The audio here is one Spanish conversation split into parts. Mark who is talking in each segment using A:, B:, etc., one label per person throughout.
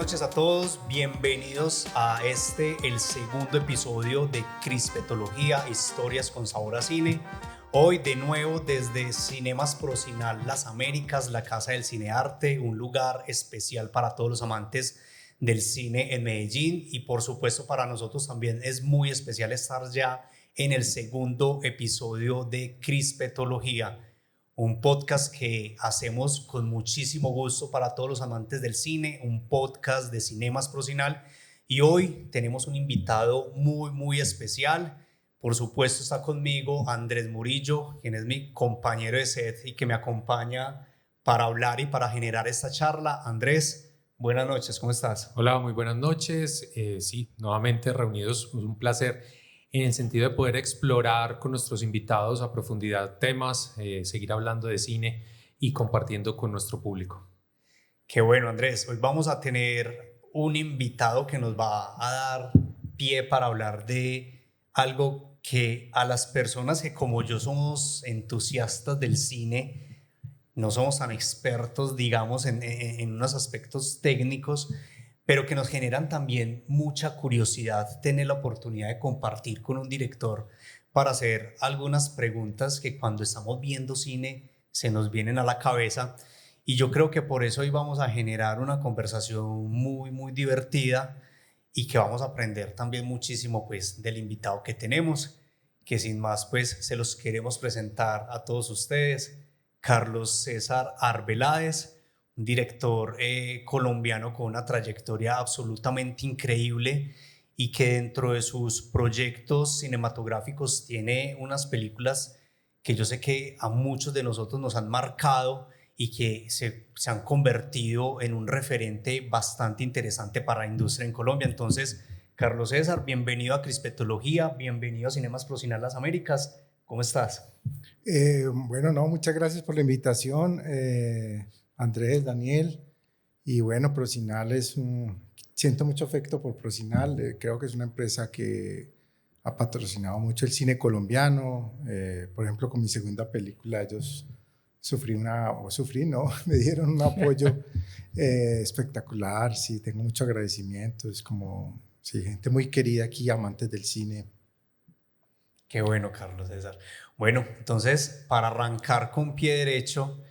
A: noches a todos, bienvenidos a el segundo episodio de Crispetología, historias con sabor a cine. Hoy de nuevo desde Cinemas Procinal Las Américas, la Casa del Cinearte, un lugar especial para todos los amantes del cine en Medellín, y por supuesto para nosotros también es muy especial estar ya en el segundo episodio de Crispetología, un podcast que hacemos con muchísimo gusto para todos los amantes del cine, un podcast de Cinemas Procinal, y hoy tenemos un invitado muy especial. Por supuesto está conmigo Andrés Murillo, quien es mi compañero de set y que me acompaña para hablar y para generar esta charla. Andrés, buenas noches, ¿cómo estás?
B: Hola, muy buenas noches. Sí, nuevamente reunidos, es un placer en el sentido de poder explorar con nuestros invitados a profundidad temas, seguir hablando de cine y compartiendo con nuestro público.
A: Qué bueno, Andrés. Hoy vamos a tener un invitado que nos va a dar pie para hablar de algo que a las personas que como yo somos entusiastas del cine, no somos tan expertos, digamos, en unos aspectos técnicos, pero que nos generan también mucha curiosidad tener la oportunidad de compartir con un director para hacer algunas preguntas que cuando estamos viendo cine se nos vienen a la cabeza. Y yo creo que por eso hoy vamos a generar una conversación muy divertida y que vamos a aprender también muchísimo pues del invitado que tenemos, que sin más pues se los queremos presentar a todos ustedes. Carlos César Arbeláez, un director colombiano con una trayectoria absolutamente increíble y que dentro de sus proyectos cinematográficos tiene unas películas que yo sé que a muchos de nosotros nos han marcado y que se han convertido en un referente bastante interesante para la industria en Colombia. Entonces, Carlos César, bienvenido a Crispetología, bienvenido a Cinemas Procinal Las Américas. ¿Cómo estás?
C: Muchas gracias por la invitación, Andrés, Daniel. Y bueno, Procinal siento mucho afecto por Procinal. Creo que es una empresa que ha patrocinado mucho el cine colombiano. Por ejemplo, con mi segunda película, ellos me dieron un apoyo espectacular. Sí, tengo mucho agradecimiento. Es como, sí, gente muy querida aquí, amantes del cine.
A: Qué bueno, Carlos César. Bueno, entonces, para arrancar con pie derecho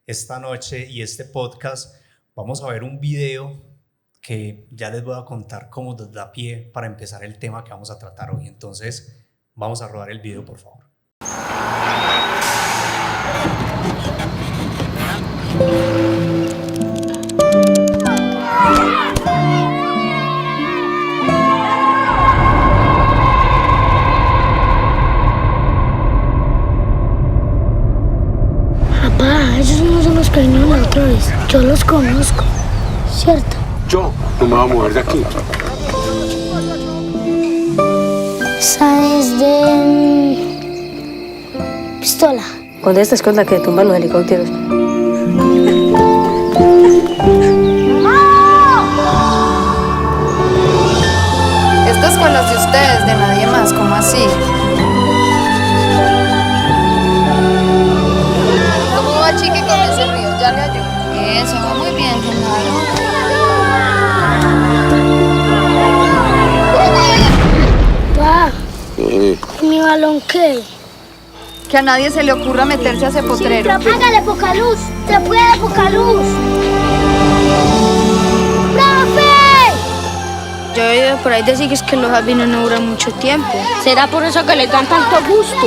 A: esta noche y este podcast, vamos a ver un video que ya les voy a contar cómo nos da pie para empezar el tema que vamos a tratar hoy. Entonces, vamos a rodar el video, por favor.
D: Papá, esos no son los que vinieron la otra vez. Yo los conozco, ¿cierto?
E: Yo no me voy a mover de aquí.
D: ¿Sabes de pistola?
F: Con estas cosas que tumban los helicópteros.
G: Estas con las de ustedes, de nadie más, ¿cómo así? ¿Cómo va, chique, con ese río? ¿Ya le ayudo? Eso, va muy bien, Genaro.
D: Pa, ¿y mi balón qué?
G: Que a nadie se le ocurra meterse a ese potrero.
D: ¡Hágale poca luz! ¡Se puede poca luz! ¡Profe!
H: Yo he oído por ahí decir que es que los albinos no duran mucho tiempo. ¿Será por eso que les dan tanto gusto?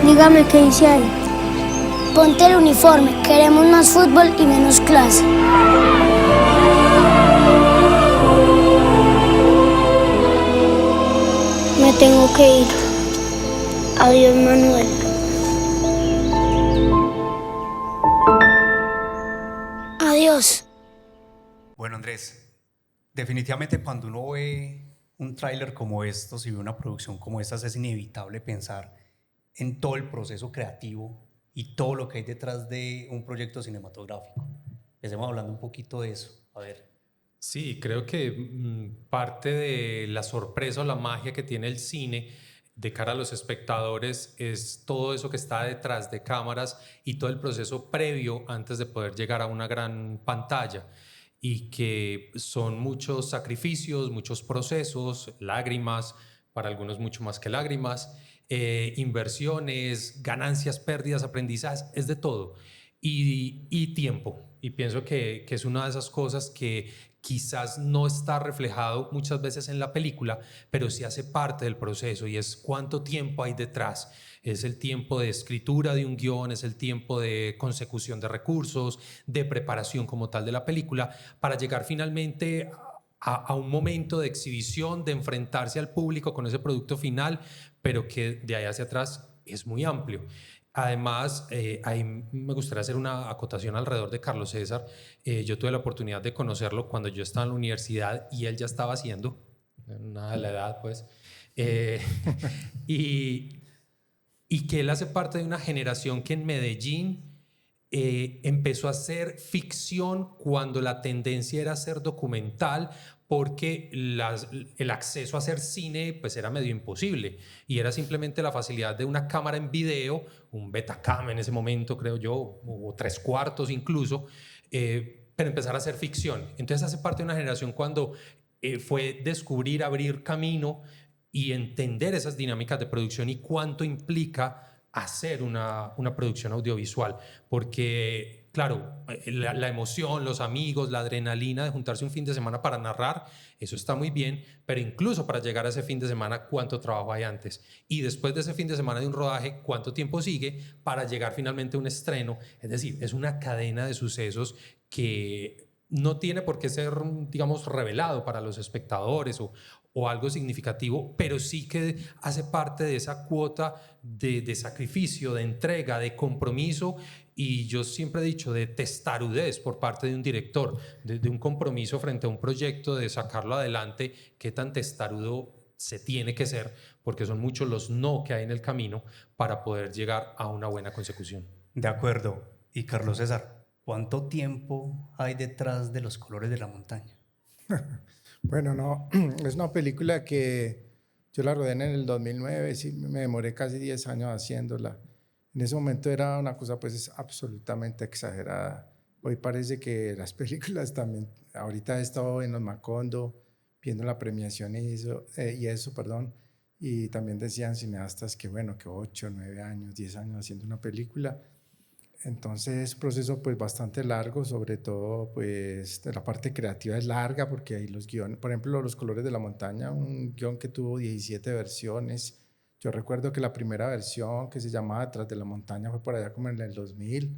D: Dígame qué dice ahí. Ponte el uniforme, queremos más fútbol y menos clase. Me tengo que ir. Adiós, Manuel. Adiós.
A: Bueno, Andrés, definitivamente cuando uno ve un tráiler como estos y ve una producción como estas, es inevitable pensar en todo el proceso creativo y todo lo que hay detrás de un proyecto cinematográfico. Empecemos hablando un poquito de eso. A ver.
B: Sí, creo que parte de la sorpresa o la magia que tiene el cine de cara a los espectadores es todo eso que está detrás de cámaras y todo el proceso previo antes de poder llegar a una gran pantalla, y que son muchos sacrificios, muchos procesos, lágrimas, para algunos mucho más que lágrimas, inversiones, ganancias, pérdidas, aprendizajes, es de todo. Y tiempo. Y pienso que es una de esas cosas que quizás no está reflejado muchas veces en la película, pero sí hace parte del proceso, y es cuánto tiempo hay detrás. Es el tiempo de escritura de un guión, es el tiempo de consecución de recursos, de preparación como tal de la película, para llegar finalmente a un momento de exhibición, de enfrentarse al público con ese producto final, pero que de ahí hacia atrás es muy amplio. Además, ahí me gustaría hacer una acotación alrededor de Carlos César. Yo tuve la oportunidad de conocerlo cuando yo estaba en la universidad y él ya estaba haciendo, nada de la edad pues, y, y que él hace parte de una generación que en Medellín empezó a hacer ficción cuando la tendencia era hacer documental, porque el acceso a hacer cine pues era medio imposible, y era simplemente la facilidad de una cámara en video, un Betacam en ese momento creo yo, o 3/4 incluso, pero empezar a hacer ficción. Entonces hace parte de una generación cuando fue descubrir, abrir camino y entender esas dinámicas de producción y cuánto implica hacer una producción audiovisual, porque claro, la emoción, los amigos, la adrenalina de juntarse un fin de semana para narrar, eso está muy bien, pero incluso para llegar a ese fin de semana, cuánto trabajo hay antes, y después de ese fin de semana de un rodaje, cuánto tiempo sigue para llegar finalmente a un estreno. Es decir, es una cadena de sucesos que no tiene por qué ser, digamos, revelado para los espectadores o algo significativo, pero sí que hace parte de esa cuota de sacrificio, de entrega, de compromiso, y yo siempre he dicho de testarudez por parte de un director, de un compromiso frente a un proyecto, de sacarlo adelante. Qué tan testarudo se tiene que ser, porque son muchos los no que hay en el camino para poder llegar a una buena consecución.
A: De acuerdo. Y Carlos César, ¿cuánto tiempo hay detrás de Los Colores de la Montaña?
C: Bueno, no, es una película que yo la rodé en el 2009, sí, me demoré casi 10 años haciéndola. En ese momento era una cosa pues absolutamente exagerada. Hoy parece que las películas también, ahorita he estado en los Macondo viendo la premiación y eso, perdón, y también decían cineastas que bueno, que 8, 9 años, 10 años haciendo una película. Entonces es un proceso pues bastante largo, sobre todo pues la parte creativa es larga porque hay los guiones, por ejemplo Los Colores de la Montaña, un guión que tuvo 17 versiones. Yo recuerdo que la primera versión, que se llamaba Detrás de la Montaña, fue por allá como en el 2000,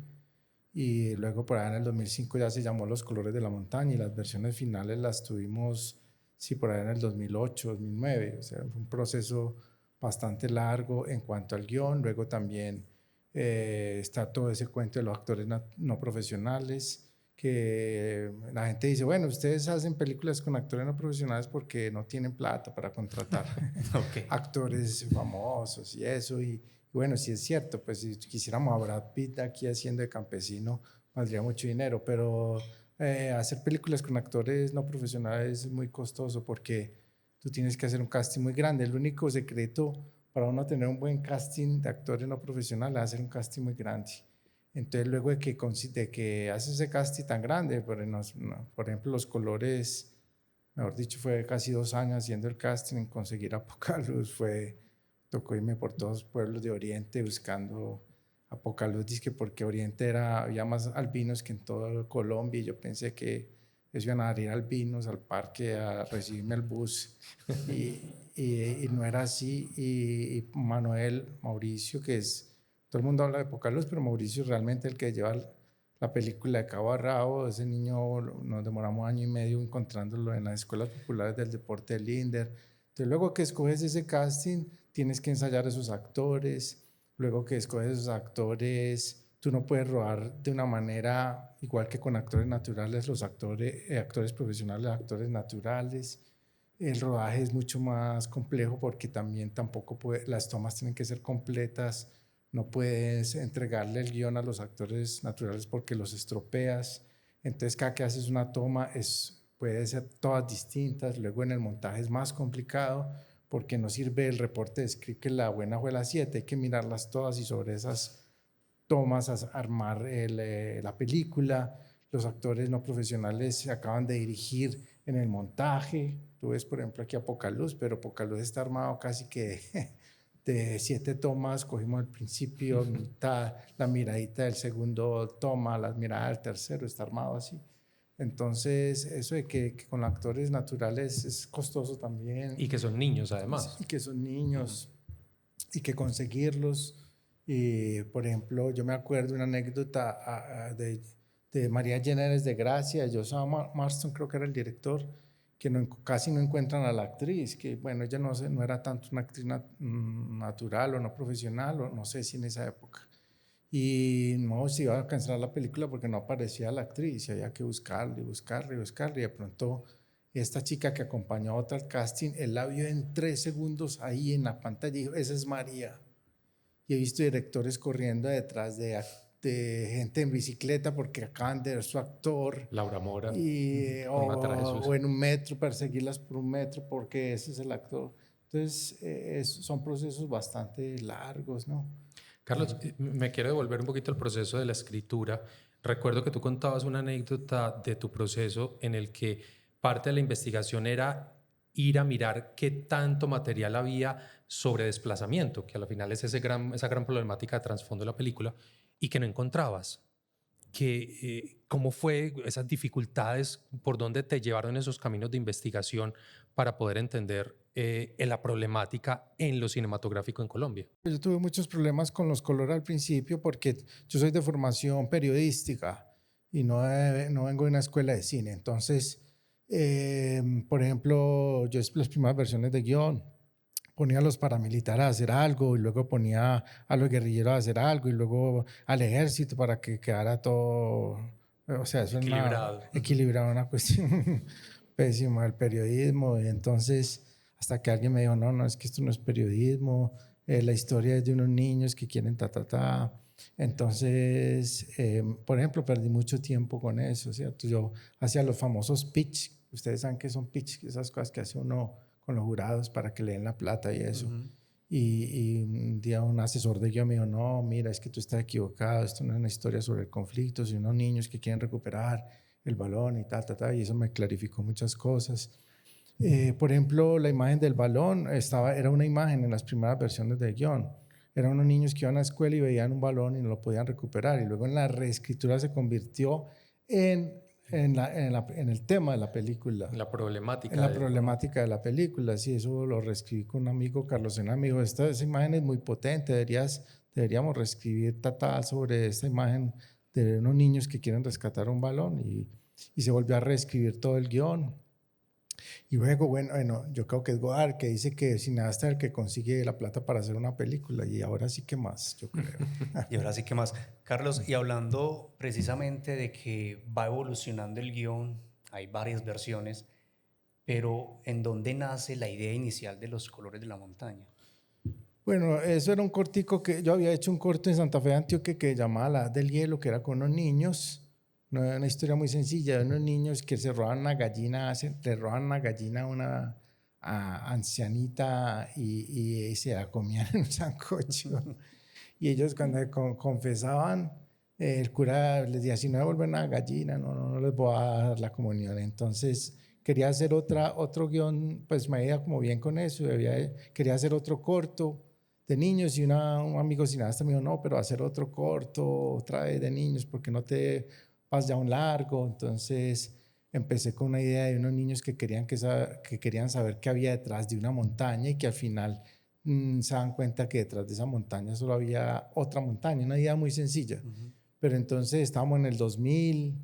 C: y luego por allá en el 2005 ya se llamó Los Colores de la Montaña, y las versiones finales las tuvimos, sí, por allá en el 2008, 2009. O sea, fue un proceso bastante largo en cuanto al guión. Luego también está todo ese cuento de los actores no profesionales, que la gente dice, bueno, ustedes hacen películas con actores no profesionales porque no tienen plata para contratar actores famosos y eso, y bueno, sí es cierto, pues si quisiéramos a Brad Pitt aquí haciendo de campesino, valdría mucho dinero, pero hacer películas con actores no profesionales es muy costoso porque tú tienes que hacer un casting muy grande. El único secreto para uno tener un buen casting de actores no profesionales es hacer un casting muy grande. Entonces, luego de que haces ese casting tan grande, por ejemplo, Los Colores, mejor dicho, fue casi 2 años haciendo el casting, en conseguir a poca luz, tocó irme por todos los pueblos de Oriente buscando a poca luz, dizque porque Oriente había más albinos que en toda Colombia, y yo pensé que ellos iban a ir albinos al parque a recibirme al bus, y no era así. Y Mauricio, que es, todo el mundo habla de poca luz, pero Mauricio es realmente el que lleva la película de cabo a rabo. Ese niño nos demoramos 1 año y medio encontrándolo en las escuelas populares del deporte del INDER. Entonces, luego que escoges ese casting, tienes que ensayar esos actores. Luego que escoges esos actores, tú no puedes rodar de una manera igual que con actores naturales, los actores profesionales, actores naturales. El rodaje es mucho más complejo porque también las tomas tienen que ser completas. No puedes entregarle el guión a los actores naturales porque los estropeas. Entonces, cada que haces una toma es puede ser todas distintas, luego en el montaje es más complicado porque no sirve el reporte de script que la buena fue la 7, hay que mirarlas todas y sobre esas tomas armar la película. Los actores no profesionales se acaban de dirigir en el montaje. Tú ves, por ejemplo, aquí a Pocaluz, pero Pocaluz está armado casi que de 7 tomas. Cogimos el principio, mitad, la miradita del segundo toma, la mirada del tercero, está armado así. Entonces, eso de que con actores naturales es costoso también.
B: Y que son niños, además.
C: Y que son niños, y que conseguirlos. Y, por ejemplo, yo me acuerdo de una anécdota de María Llenares de Gracia, Joshua Marston, creo que era el director, que casi no encuentran a la actriz, que bueno, ella no era tanto una actriz natural o no profesional, o no sé si en esa época. Y no se iba a cancelar la película porque no aparecía la actriz, y había que buscarla y buscarla y buscarla, y de pronto esta chica que acompañó a otra al casting, él la vio en 3 segundos ahí en la pantalla y dijo, esa es María. Y he visto directores corriendo detrás de gente en bicicleta porque acaban de ver su actor.
B: Laura Mora.
C: O en un metro, perseguirlas por un metro porque ese es el actor. Entonces, son procesos bastante largos, ¿no?
B: Carlos, me quiero devolver un poquito al proceso de la escritura. Recuerdo que tú contabas una anécdota de tu proceso en el que parte de la investigación era ir a mirar qué tanto material había sobre desplazamiento, que al final es esa gran problemática de trasfondo de la película, y que no encontrabas. ¿Cómo fue esas dificultades, por dónde te llevaron esos caminos de investigación para poder entender la problemática en lo cinematográfico en Colombia?
C: Yo tuve muchos problemas con los colores al principio porque yo soy de formación periodística y no vengo de una escuela de cine. Entonces, por ejemplo, yo las primeras versiones de guión ponía a los paramilitares a hacer algo y luego ponía a los guerrilleros a hacer algo y luego al ejército para que quedara todo, o sea, eso equilibrado, una cuestión pésima del periodismo. Y entonces, hasta que alguien me dijo, no, es que esto no es periodismo, la historia es de unos niños que quieren ta. Entonces, por ejemplo, perdí mucho tiempo con eso, ¿cierto? Yo hacía los famosos pitch, ustedes saben qué son pitch, esas cosas que hace uno con los jurados para que le den la plata y eso. Y un día un asesor de guión me dijo, no, mira, es que tú estás equivocado, esto no es una historia sobre el conflicto, sino unos niños que quieren recuperar el balón y y eso me clarificó muchas cosas. Por ejemplo, la imagen del balón era una imagen en las primeras versiones del guión. Eran unos niños que iban a la escuela y veían un balón y no lo podían recuperar. Y luego en la reescritura se convirtió en el tema de la película.
B: La problemática.
C: En la problemática de la película, sí, eso lo reescribí con un amigo, Carlos Sena, me dijo, esa imagen es muy potente, deberíamos reescribir sobre esta imagen de unos niños que quieren rescatar un balón y se volvió a reescribir todo el guión. Y luego, bueno, yo creo que es Godard que dice que el cineasta es el que consigue la plata para hacer una película y ahora sí que más, yo creo.
A: Y ahora sí que más. Carlos, y hablando precisamente de que va evolucionando el guión, hay varias versiones, pero ¿en dónde nace la idea inicial de Los colores de la montaña?
C: Bueno, eso era un cortico que yo había hecho un corto en Santa Fe de Antioquia que llamaba La Edad del Hielo, que era con unos niños. Una historia muy sencilla de unos niños que se roban una gallina, le roban una gallina a una ancianita y se la comían en un sancocho. Y ellos cuando confesaban, el cura les decía, si no devuelven una gallina, no les voy a dar la comunión. Entonces quería hacer otro guión, pues me iba como bien con eso. Quería hacer otro corto de niños y un amigo cineasta me dijo, no, pero hacer otro corto otra vez de niños, porque no te vas ya un largo. Entonces empecé con una idea de unos niños que querían saber qué había detrás de una montaña y que al final se dan cuenta que detrás de esa montaña solo había otra montaña, una idea muy sencilla. Pero entonces estábamos en el 2000,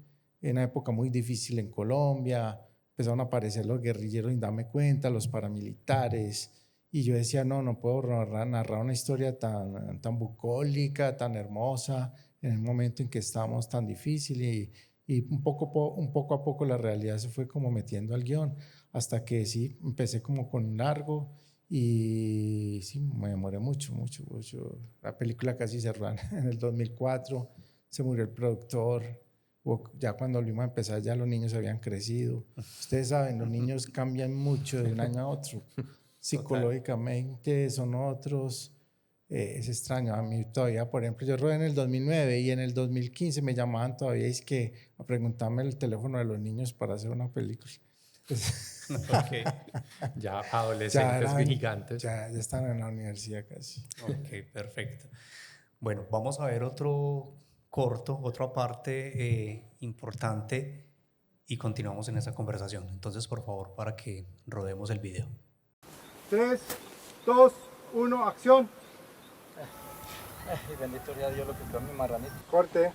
C: en una época muy difícil en Colombia, empezaron a aparecer los guerrilleros sin darme cuenta, los paramilitares, y yo decía, no puedo narrar una historia tan bucólica, tan hermosa, en el momento en que estábamos tan difícil, y un poco a poco la realidad se fue como metiendo al guión, hasta que sí, empecé como con un largo, y sí, me demoré mucho. La película casi cerró en el 2004, se murió el productor, Ya cuando volvimos a empezar, ya los niños habían crecido. Ustedes saben, los niños cambian mucho de un año a otro. Psicológicamente son otros. Es extraño. A mí todavía, por ejemplo, yo rodé en el 2009 y en el 2015 me llamaban todavía a preguntarme el teléfono de los niños para hacer una película.
A: Okay.
B: Ya adolescentes gigantes.
C: Ya están en la universidad casi.
A: Ok, perfecto. Bueno, vamos a ver otro corto, otra parte importante y continuamos en esa conversación. Entonces, por favor, para que rodemos el video.
I: 3, 2, 1, acción.
C: Bendito sea Dios lo que fue mi marranito.
I: Corte.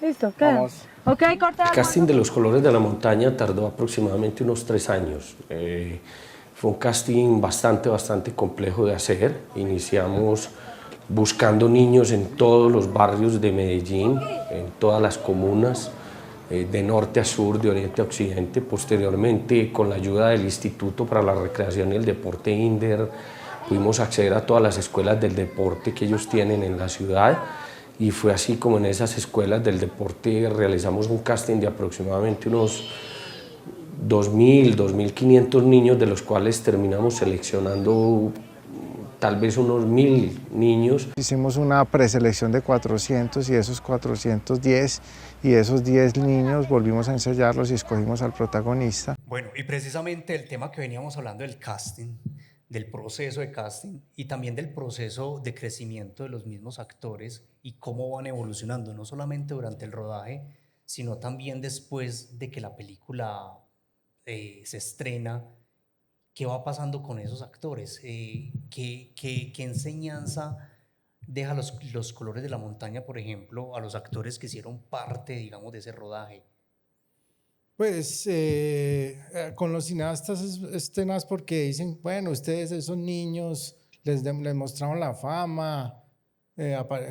H: Listo, ¿qué?
C: Vamos.
H: Ok, corta.
E: El casting de Los Colores de la Montaña tardó aproximadamente unos 3 años. Fue un casting bastante complejo de hacer. Iniciamos buscando niños en todos los barrios de Medellín, en todas las comunas, de norte a sur, de oriente a occidente. Posteriormente, con la ayuda del Instituto para la Recreación y el Deporte INDER, pudimos acceder a todas las escuelas del deporte que ellos tienen en la ciudad. Y fue así como en esas escuelas del deporte realizamos un casting de aproximadamente unos 2.000, 2.500 niños, de los cuales terminamos seleccionando tal vez unos 1.000 niños.
C: Hicimos una preselección de 400 y esos 410 y esos 10 niños volvimos a ensayarlos y escogimos al protagonista.
A: Bueno, y precisamente el tema que veníamos hablando del casting, del proceso de casting y también del proceso de crecimiento de los mismos actores y cómo van evolucionando, no solamente durante el rodaje, sino también después de que la película se estrena. ¿Qué va pasando con esos actores? ¿Qué enseñanza deja los Colores de la Montaña, por ejemplo, a los actores que hicieron parte, digamos, de ese rodaje?
C: Pues con los cineastas es tenaz porque dicen, bueno, ustedes esos niños les mostraron la fama,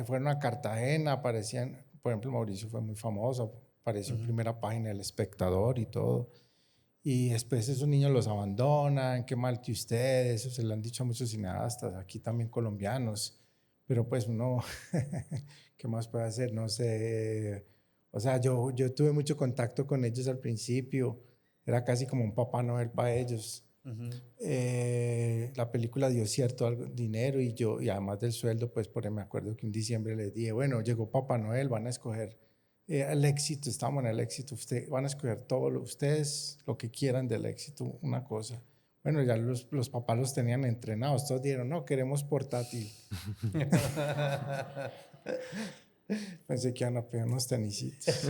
C: fueron a Cartagena, aparecían, por ejemplo, Mauricio fue muy famoso, apareció en primera página del Espectador y todo, y después esos niños los abandonan, qué mal que ustedes, eso se lo han dicho a muchos cineastas, aquí también colombianos, pero pues uno, ¿qué más puede hacer? No sé. O sea, yo tuve mucho contacto con ellos al principio, era casi como un Papá Noel para ellos. La película dio cierto dinero y además del sueldo, pues me acuerdo que un diciembre les dije, bueno, llegó Papá Noel, van a escoger el éxito, estamos en el éxito, van a escoger ustedes lo que quieran del éxito, una cosa. Bueno, ya los papás los tenían entrenados, todos dijeron, no, queremos portátil. Pensé que iban a pedir unos tenisitos.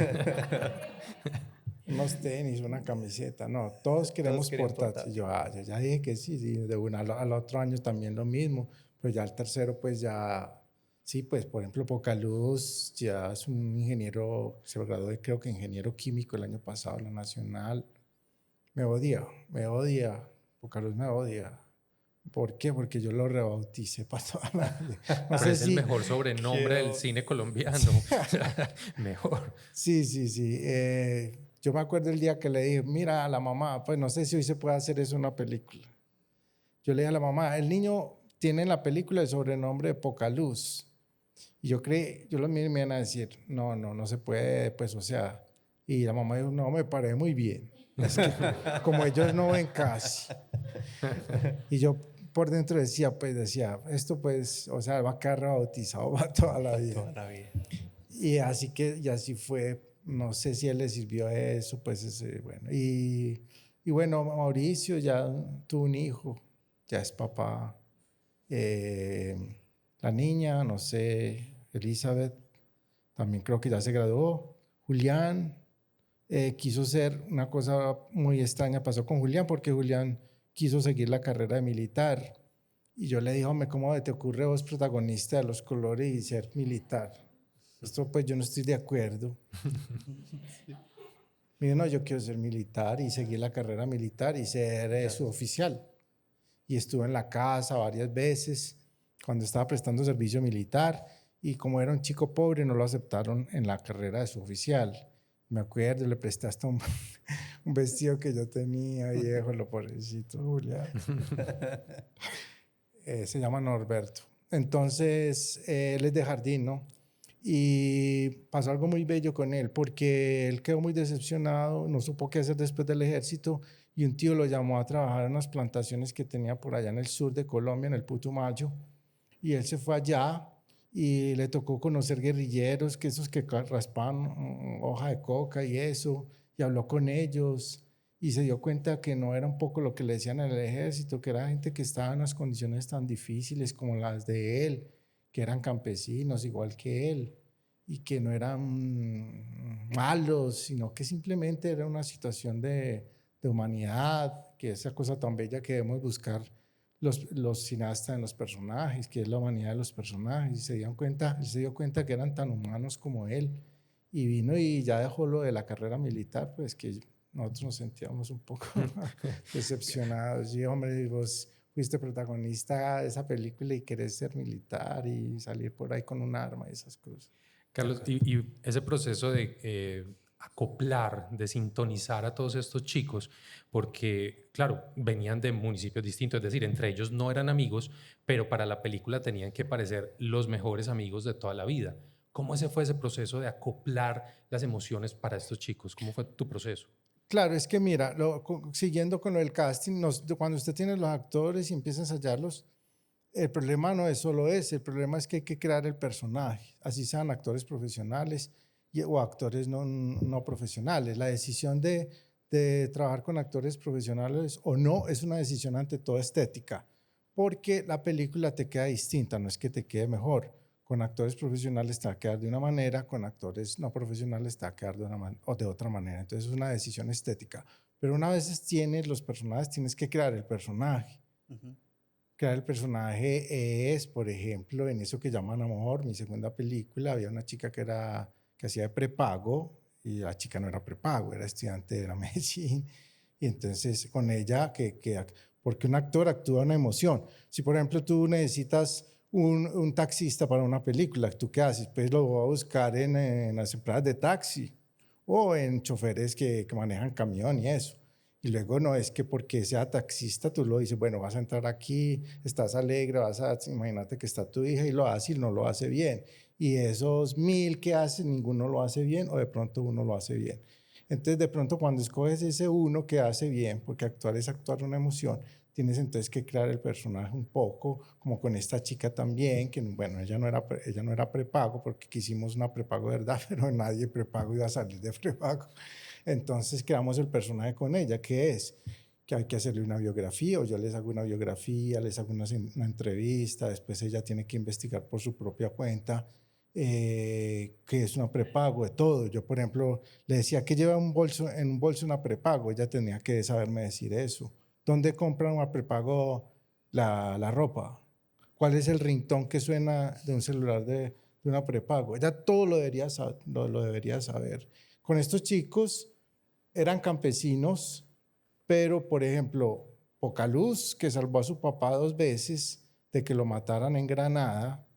C: Unos tenis, una camiseta. No, todos queremos portátil. Yo ya dije que sí, de una al otro año también lo mismo. Pero ya al tercero, pues ya, sí, pues por ejemplo, Pocaluz ya es un ingeniero, se graduó creo que ingeniero químico el año pasado en la Nacional. Me odia. Pocaluz me odia. ¿Por qué? Porque yo lo rebauticé para toda la vida.
B: No sé, es el mejor sobrenombre del cine colombiano. Mejor.
C: Sí. Yo me acuerdo el día que le dije, mira a la mamá, pues no sé si hoy se puede hacer eso una película. Yo le dije a la mamá, el niño tiene en la película el sobrenombre de Pocaluz. Y yo los miré y me iban a decir, no se puede, pues o sea. Y la mamá dijo, no, me paré muy bien. Es que como ellos no ven casi. Y yo por dentro decía, esto pues, o sea, va a quedar rebautizado para toda la vida. Y así fue, no sé si a él le sirvió eso, pues bueno. Y bueno, Mauricio ya tuvo un hijo, ya es papá. La niña, no sé, Elizabeth, también creo que ya se graduó. Julián quiso ser una cosa muy extraña, pasó con Julián, porque Julián quiso seguir la carrera de militar. Y yo le dije, hombre, ¿cómo te ocurre vos, protagonista de Los Colores, y ser militar? Esto pues yo no estoy de acuerdo. Mire, no, yo quiero ser militar y seguir la carrera militar y ser suboficial. Y estuve en la casa varias veces cuando estaba prestando servicio militar y como era un chico pobre no lo aceptaron en la carrera de suboficial. Me acuerdo, le presté hasta un vestido que yo tenía viejo, lo pobrecito Julián. Se llama Norberto. Entonces, él es de jardín, ¿no? Y pasó algo muy bello con él, porque él quedó muy decepcionado, no supo qué hacer después del ejército, y un tío lo llamó a trabajar en unas plantaciones que tenía por allá en el sur de Colombia, en el Putumayo, y él se fue allá y le tocó conocer guerrilleros, que esos que raspaban hoja de coca y eso, y habló con ellos, y se dio cuenta que no era un poco lo que le decían en el ejército, que era gente que estaba en unas condiciones tan difíciles como las de él, que eran campesinos igual que él, y que no eran malos, sino que simplemente era una situación de humanidad, que esa cosa tan bella que debemos buscar los cineastas en los personajes, que es la humanidad de los personajes, y él se dio cuenta que eran tan humanos como él, y vino y ya dejó lo de la carrera militar, pues que nosotros nos sentíamos un poco decepcionados. Y hombre, vos fuiste protagonista de esa película y querés ser militar y salir por ahí con un arma y esas cosas.
B: Carlos, y ese proceso de acoplar, de sintonizar a todos estos chicos, porque, claro, venían de municipios distintos, es decir, entre ellos no eran amigos, pero para la película tenían que parecer los mejores amigos de toda la vida. ¿Cómo fue ese proceso de acoplar las emociones para estos chicos? ¿Cómo fue tu proceso?
C: Claro, es que mira, siguiendo con lo del casting, cuando usted tiene los actores y empieza a ensayarlos, el problema no es solo ese, el problema es que hay que crear el personaje, así sean actores profesionales o actores no profesionales. La decisión de trabajar con actores profesionales o no es una decisión ante todo estética, porque la película te queda distinta, no es que te quede mejor. Con actores profesionales te va a quedar de una manera, con actores no profesionales te va a quedar de otra manera. Entonces es una decisión estética. Pero una vez tienes los personajes, tienes que crear el personaje. Crear el personaje es, por ejemplo, en eso que llaman Amor, mi segunda película, había una chica que hacía de prepago, y la chica no era prepago, era estudiante de la Medellín. Y entonces con ella, porque un actor actúa una emoción. Si por ejemplo tú necesitas un taxista para una película, ¿tú qué haces? Pues lo voy a buscar en las empresas de taxi o en choferes que manejan camión y eso. Y luego no es que porque sea taxista tú lo dices, bueno, vas a entrar aquí, estás alegre, imagínate que está tu hija y lo hace y no lo hace bien. Y esos 1000 que hacen, ninguno lo hace bien o de pronto uno lo hace bien. Entonces de pronto cuando escoges ese uno que hace bien, porque actuar es actuar una emoción, tienes entonces que crear el personaje un poco, como con esta chica también, que bueno, ella no era prepago, porque quisimos una prepago de verdad, pero nadie prepago iba a salir de prepago. Entonces creamos el personaje con ella, que es que hay que hacerle una biografía, o yo les hago una biografía, les hago una entrevista, después ella tiene que investigar por su propia cuenta, que es una prepago de todo. Yo, por ejemplo, le decía que lleva en un bolso una prepago, ella tenía que saberme decir eso. ¿Dónde compran una prepago la ropa? ¿Cuál es el ringtone que suena de un celular de una prepago? Ella todo lo debería saber. Con estos chicos eran campesinos, pero, por ejemplo, Pocaluz, que salvó a su papá 2 veces de que lo mataran en Granada,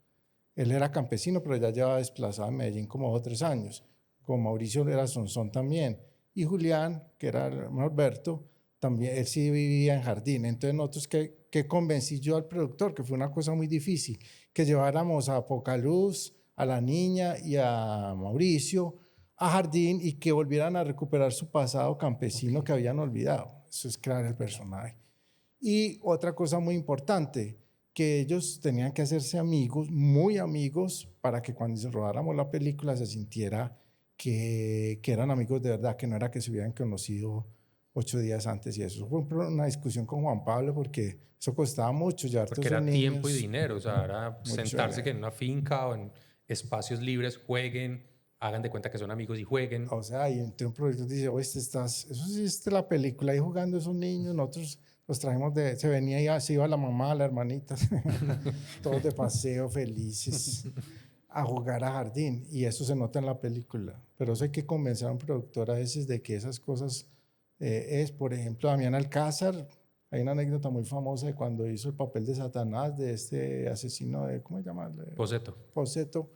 C: él era campesino, pero ya llevaba desplazado a Medellín como 2 o 3 años. Con Mauricio era Sonsón también. Y Julián, que era Norberto, también, él sí vivía en Jardín. Entonces nosotros, ¿qué convencí yo al productor? Que fue una cosa muy difícil, que lleváramos a Pocaluz, a la niña y a Mauricio a Jardín y que volvieran a recuperar su pasado campesino que habían olvidado. Eso es crear el personaje. Y otra cosa muy importante, que ellos tenían que hacerse amigos, muy amigos, para que cuando rodáramos la película se sintiera que eran amigos de verdad, que no era que se hubieran conocido 8 días antes. Y eso fue una discusión con Juan Pablo, porque eso costaba mucho.
B: Porque era tiempo y dinero, o sea, era sentarse que en una finca o en espacios libres jueguen, hagan de cuenta que son amigos y jueguen.
C: O sea, y entonces un productor dice, oye, eso sí es la película, ahí jugando esos niños, nosotros los trajimos se iba la mamá, la hermanita, todos de paseo, felices, a jugar a Jardín, y eso se nota en la película. Pero eso hay que convencer a un productor a veces de que esas cosas por ejemplo, Damián Alcázar, hay una anécdota muy famosa de cuando hizo el papel de Satanás, de este asesino de, ¿cómo se llama? Poseto.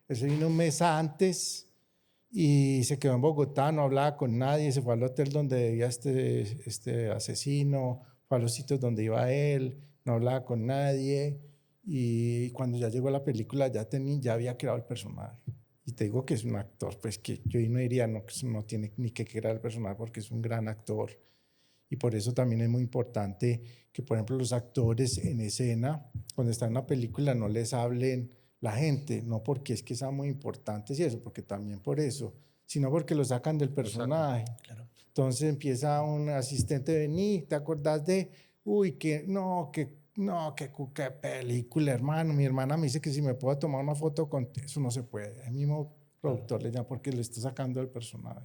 C: Él se vino un mes antes y se quedó en Bogotá, no hablaba con nadie, se fue al hotel donde vivía este asesino, fue a los sitios donde iba él, no hablaba con nadie Y cuando ya llegó la película ya había creado el personaje. Y te digo que es un actor, pues que yo no diría, no, que no tiene ni que crear el personaje porque es un gran actor. Y por eso también es muy importante que, por ejemplo, los actores en escena, cuando están en una película, no les hablen la gente, no porque es que sean muy importantes y eso, porque también por eso, sino porque lo sacan del personaje.
A: Claro.
C: Entonces empieza un asistente, vení, ¿te acordás de? Uy, que no, qué película, hermano. Mi hermana me dice que si me puedo tomar una foto con eso no se puede. El mismo productor le llama porque le está sacando el personaje.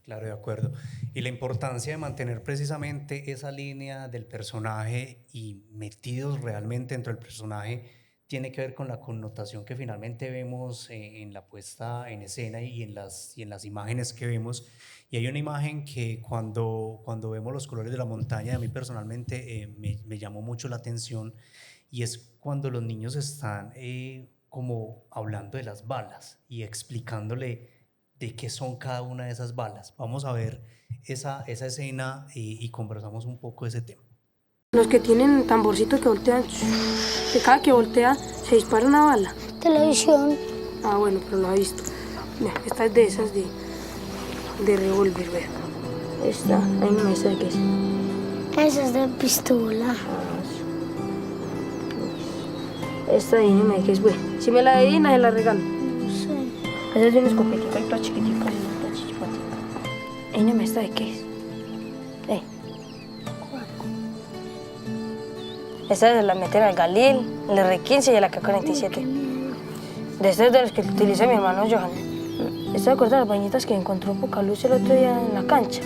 A: Claro, de acuerdo. Y la importancia de mantener precisamente esa línea del personaje y metidos realmente dentro del personaje tiene que ver con la connotación que finalmente vemos en la puesta en escena y en las imágenes que vemos. Y hay una imagen que cuando vemos los colores de la montaña, a mí personalmente me llamó mucho la atención, y es cuando los niños están como hablando de las balas y explicándole de qué son cada una de esas balas. Vamos a ver esa escena y conversamos un poco de ese tema.
F: Los que tienen tamborcitos que voltean, que cada que voltea se dispara una bala.
D: Televisión.
F: Ah, bueno, pero lo ha visto. Mira, esta es de esas de revólver, vea. Esta, ahí no me sé de qué es.
D: Esa es de pistola.
F: Esta ahí no me sé qué es, güey. Si me la adivina, se la regalo.
D: No sé.
F: Esa es de una escopetica y toda chiquitica y una chichipatica. Ahí no me está de qué es. Esta se la meten al Galil, el R15 y el AK-47. De estos de los que utiliza mi hermano Johan. ¿Esta acuerda de las vainitas que encontró Pocaluz el otro día en la cancha?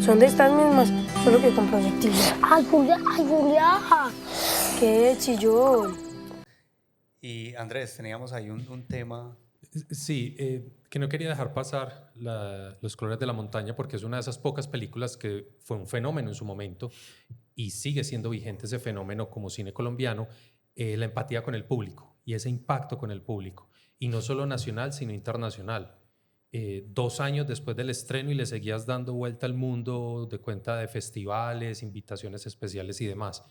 F: Son de estas mismas, solo que con proyectiles.
D: ¡Ay, Julia! ¡Ay, Julia!
F: ¡Qué chillón!
A: Y Andrés, teníamos ahí un tema.
B: Sí, que no quería dejar pasar Los colores de la montaña porque es una de esas pocas películas que fue un fenómeno en su momento y sigue siendo vigente ese fenómeno como cine colombiano, la empatía con el público y ese impacto con el público, y no solo nacional sino internacional. 2 años después del estreno y le seguías dando vuelta al mundo de cuenta de festivales, invitaciones especiales y demás.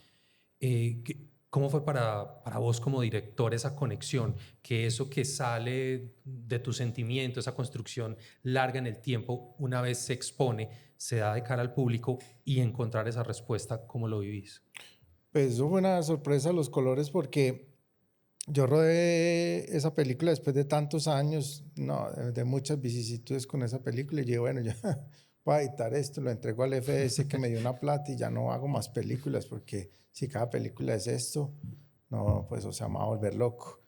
B: ¿Cómo fue para vos como director esa conexión? Que eso que sale de tu sentimiento, esa construcción larga en el tiempo, una vez se expone, se da de cara al público y encontrar esa respuesta, ¿cómo lo vivís?
C: Pues eso fue una sorpresa, Los colores, porque yo rodé esa película después de tantos años, no, de muchas vicisitudes con esa película, y dije, bueno, ya voy a editar esto, lo entrego al FS que me dio una plata y ya no hago más películas, porque si cada película es esto, no, pues o sea, me va a volver loco.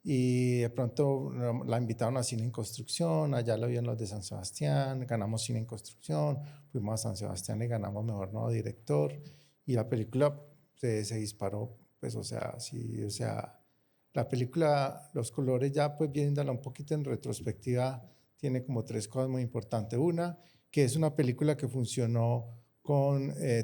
C: Y de pronto la invitaron a Cine en Construcción, allá lo vieron los de San Sebastián, ganamos Cine en Construcción, fuimos a San Sebastián y ganamos Mejor Nuevo Director, y la película se disparó, pues o sea, sí, o sea, la película Los colores ya pues viéndola un poquito en retrospectiva tiene como 3 cosas muy importantes. Una, que es una película que funcionó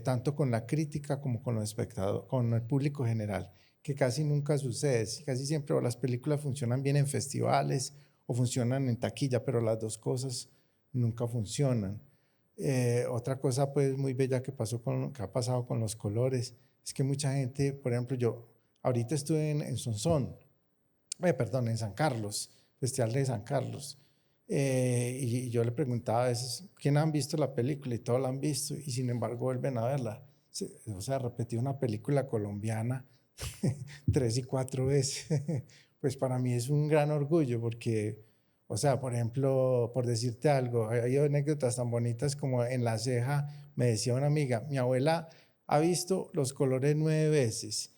C: tanto con la crítica como con los espectadores, con el público general, que casi nunca sucede. Casi siempre las películas funcionan bien en festivales o funcionan en taquilla, pero las dos cosas nunca funcionan. Otra cosa pues muy bella que ha pasado con Los colores es que mucha gente, por ejemplo, yo ahorita estuve en Sonsón, en San Carlos, Festival de San Carlos, y yo le preguntaba a veces, ¿quién han visto la película? Y todos la han visto, y sin embargo vuelven a verla. O sea, repetí una película colombiana 3 y 4 veces. Pues para mí es un gran orgullo porque, o sea, por ejemplo, por decirte algo, hay anécdotas tan bonitas como en La Ceja, me decía una amiga, mi abuela ha visto Los colores 9 veces.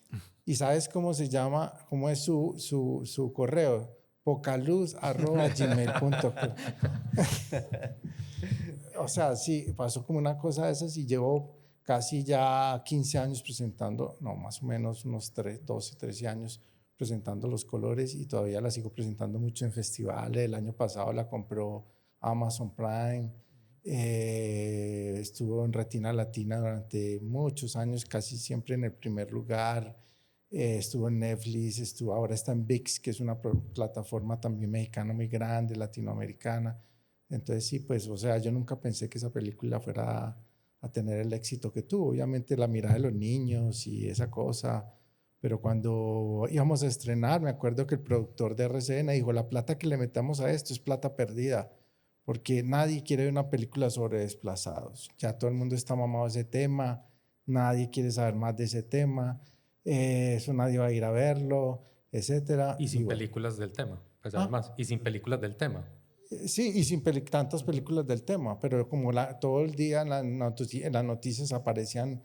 C: ¿Y sabes cómo se llama? ¿Cómo es su correo? pocaluz@gmail.com. O sea, sí, pasó como una cosa de esas y llevo casi ya 15 años presentando, no, más o menos unos 12, 13 años presentando Los colores, y todavía la sigo presentando mucho en festivales. El año pasado la compró Amazon Prime. Estuvo en Retina Latina durante muchos años, casi siempre en el primer lugar. Estuvo en Netflix, ahora está en VIX, que es una plataforma también mexicana muy grande, latinoamericana. Entonces sí, pues, o sea, yo nunca pensé que esa película fuera a tener el éxito que tuvo. Obviamente la mirada de los niños y esa cosa, pero cuando íbamos a estrenar, me acuerdo que el productor de RCN dijo, la plata que le metamos a esto es plata perdida, porque nadie quiere ver una película sobre desplazados. Ya todo el mundo está mamado de ese tema, nadie quiere saber más de ese tema, eso nadie va a ir a verlo, etcétera.
B: Y sin
C: bueno,
B: películas del tema, pues además, y sin películas del tema.
C: Sí, y sin tantas películas del tema, pero como todo el día en las noticias aparecían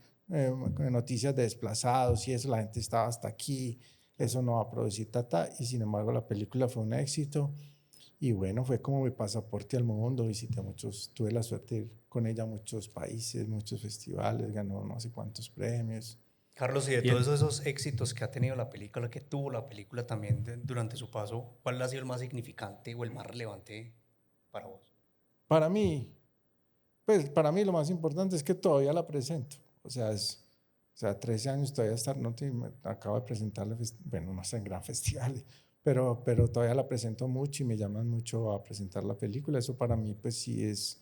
C: noticias de desplazados y eso, la gente estaba hasta aquí, eso no va a producir tata, y sin embargo la película fue un éxito. Y bueno, fue como mi pasaporte al mundo, visité muchos, tuve la suerte de ir con ella a muchos países, muchos festivales, ganó no sé cuántos premios.
A: Carlos, y de todos esos éxitos que ha tenido la película, que tuvo la película también durante su paso, ¿cuál ha sido el más significante o el más relevante para vos?
C: Para mí, pues para mí lo más importante es que todavía la presento. O sea, 13 años todavía estar, acabo de presentarla, bueno, no sé, en gran festival, pero todavía la presento mucho y me llaman mucho a presentar la película. Eso para mí, pues sí es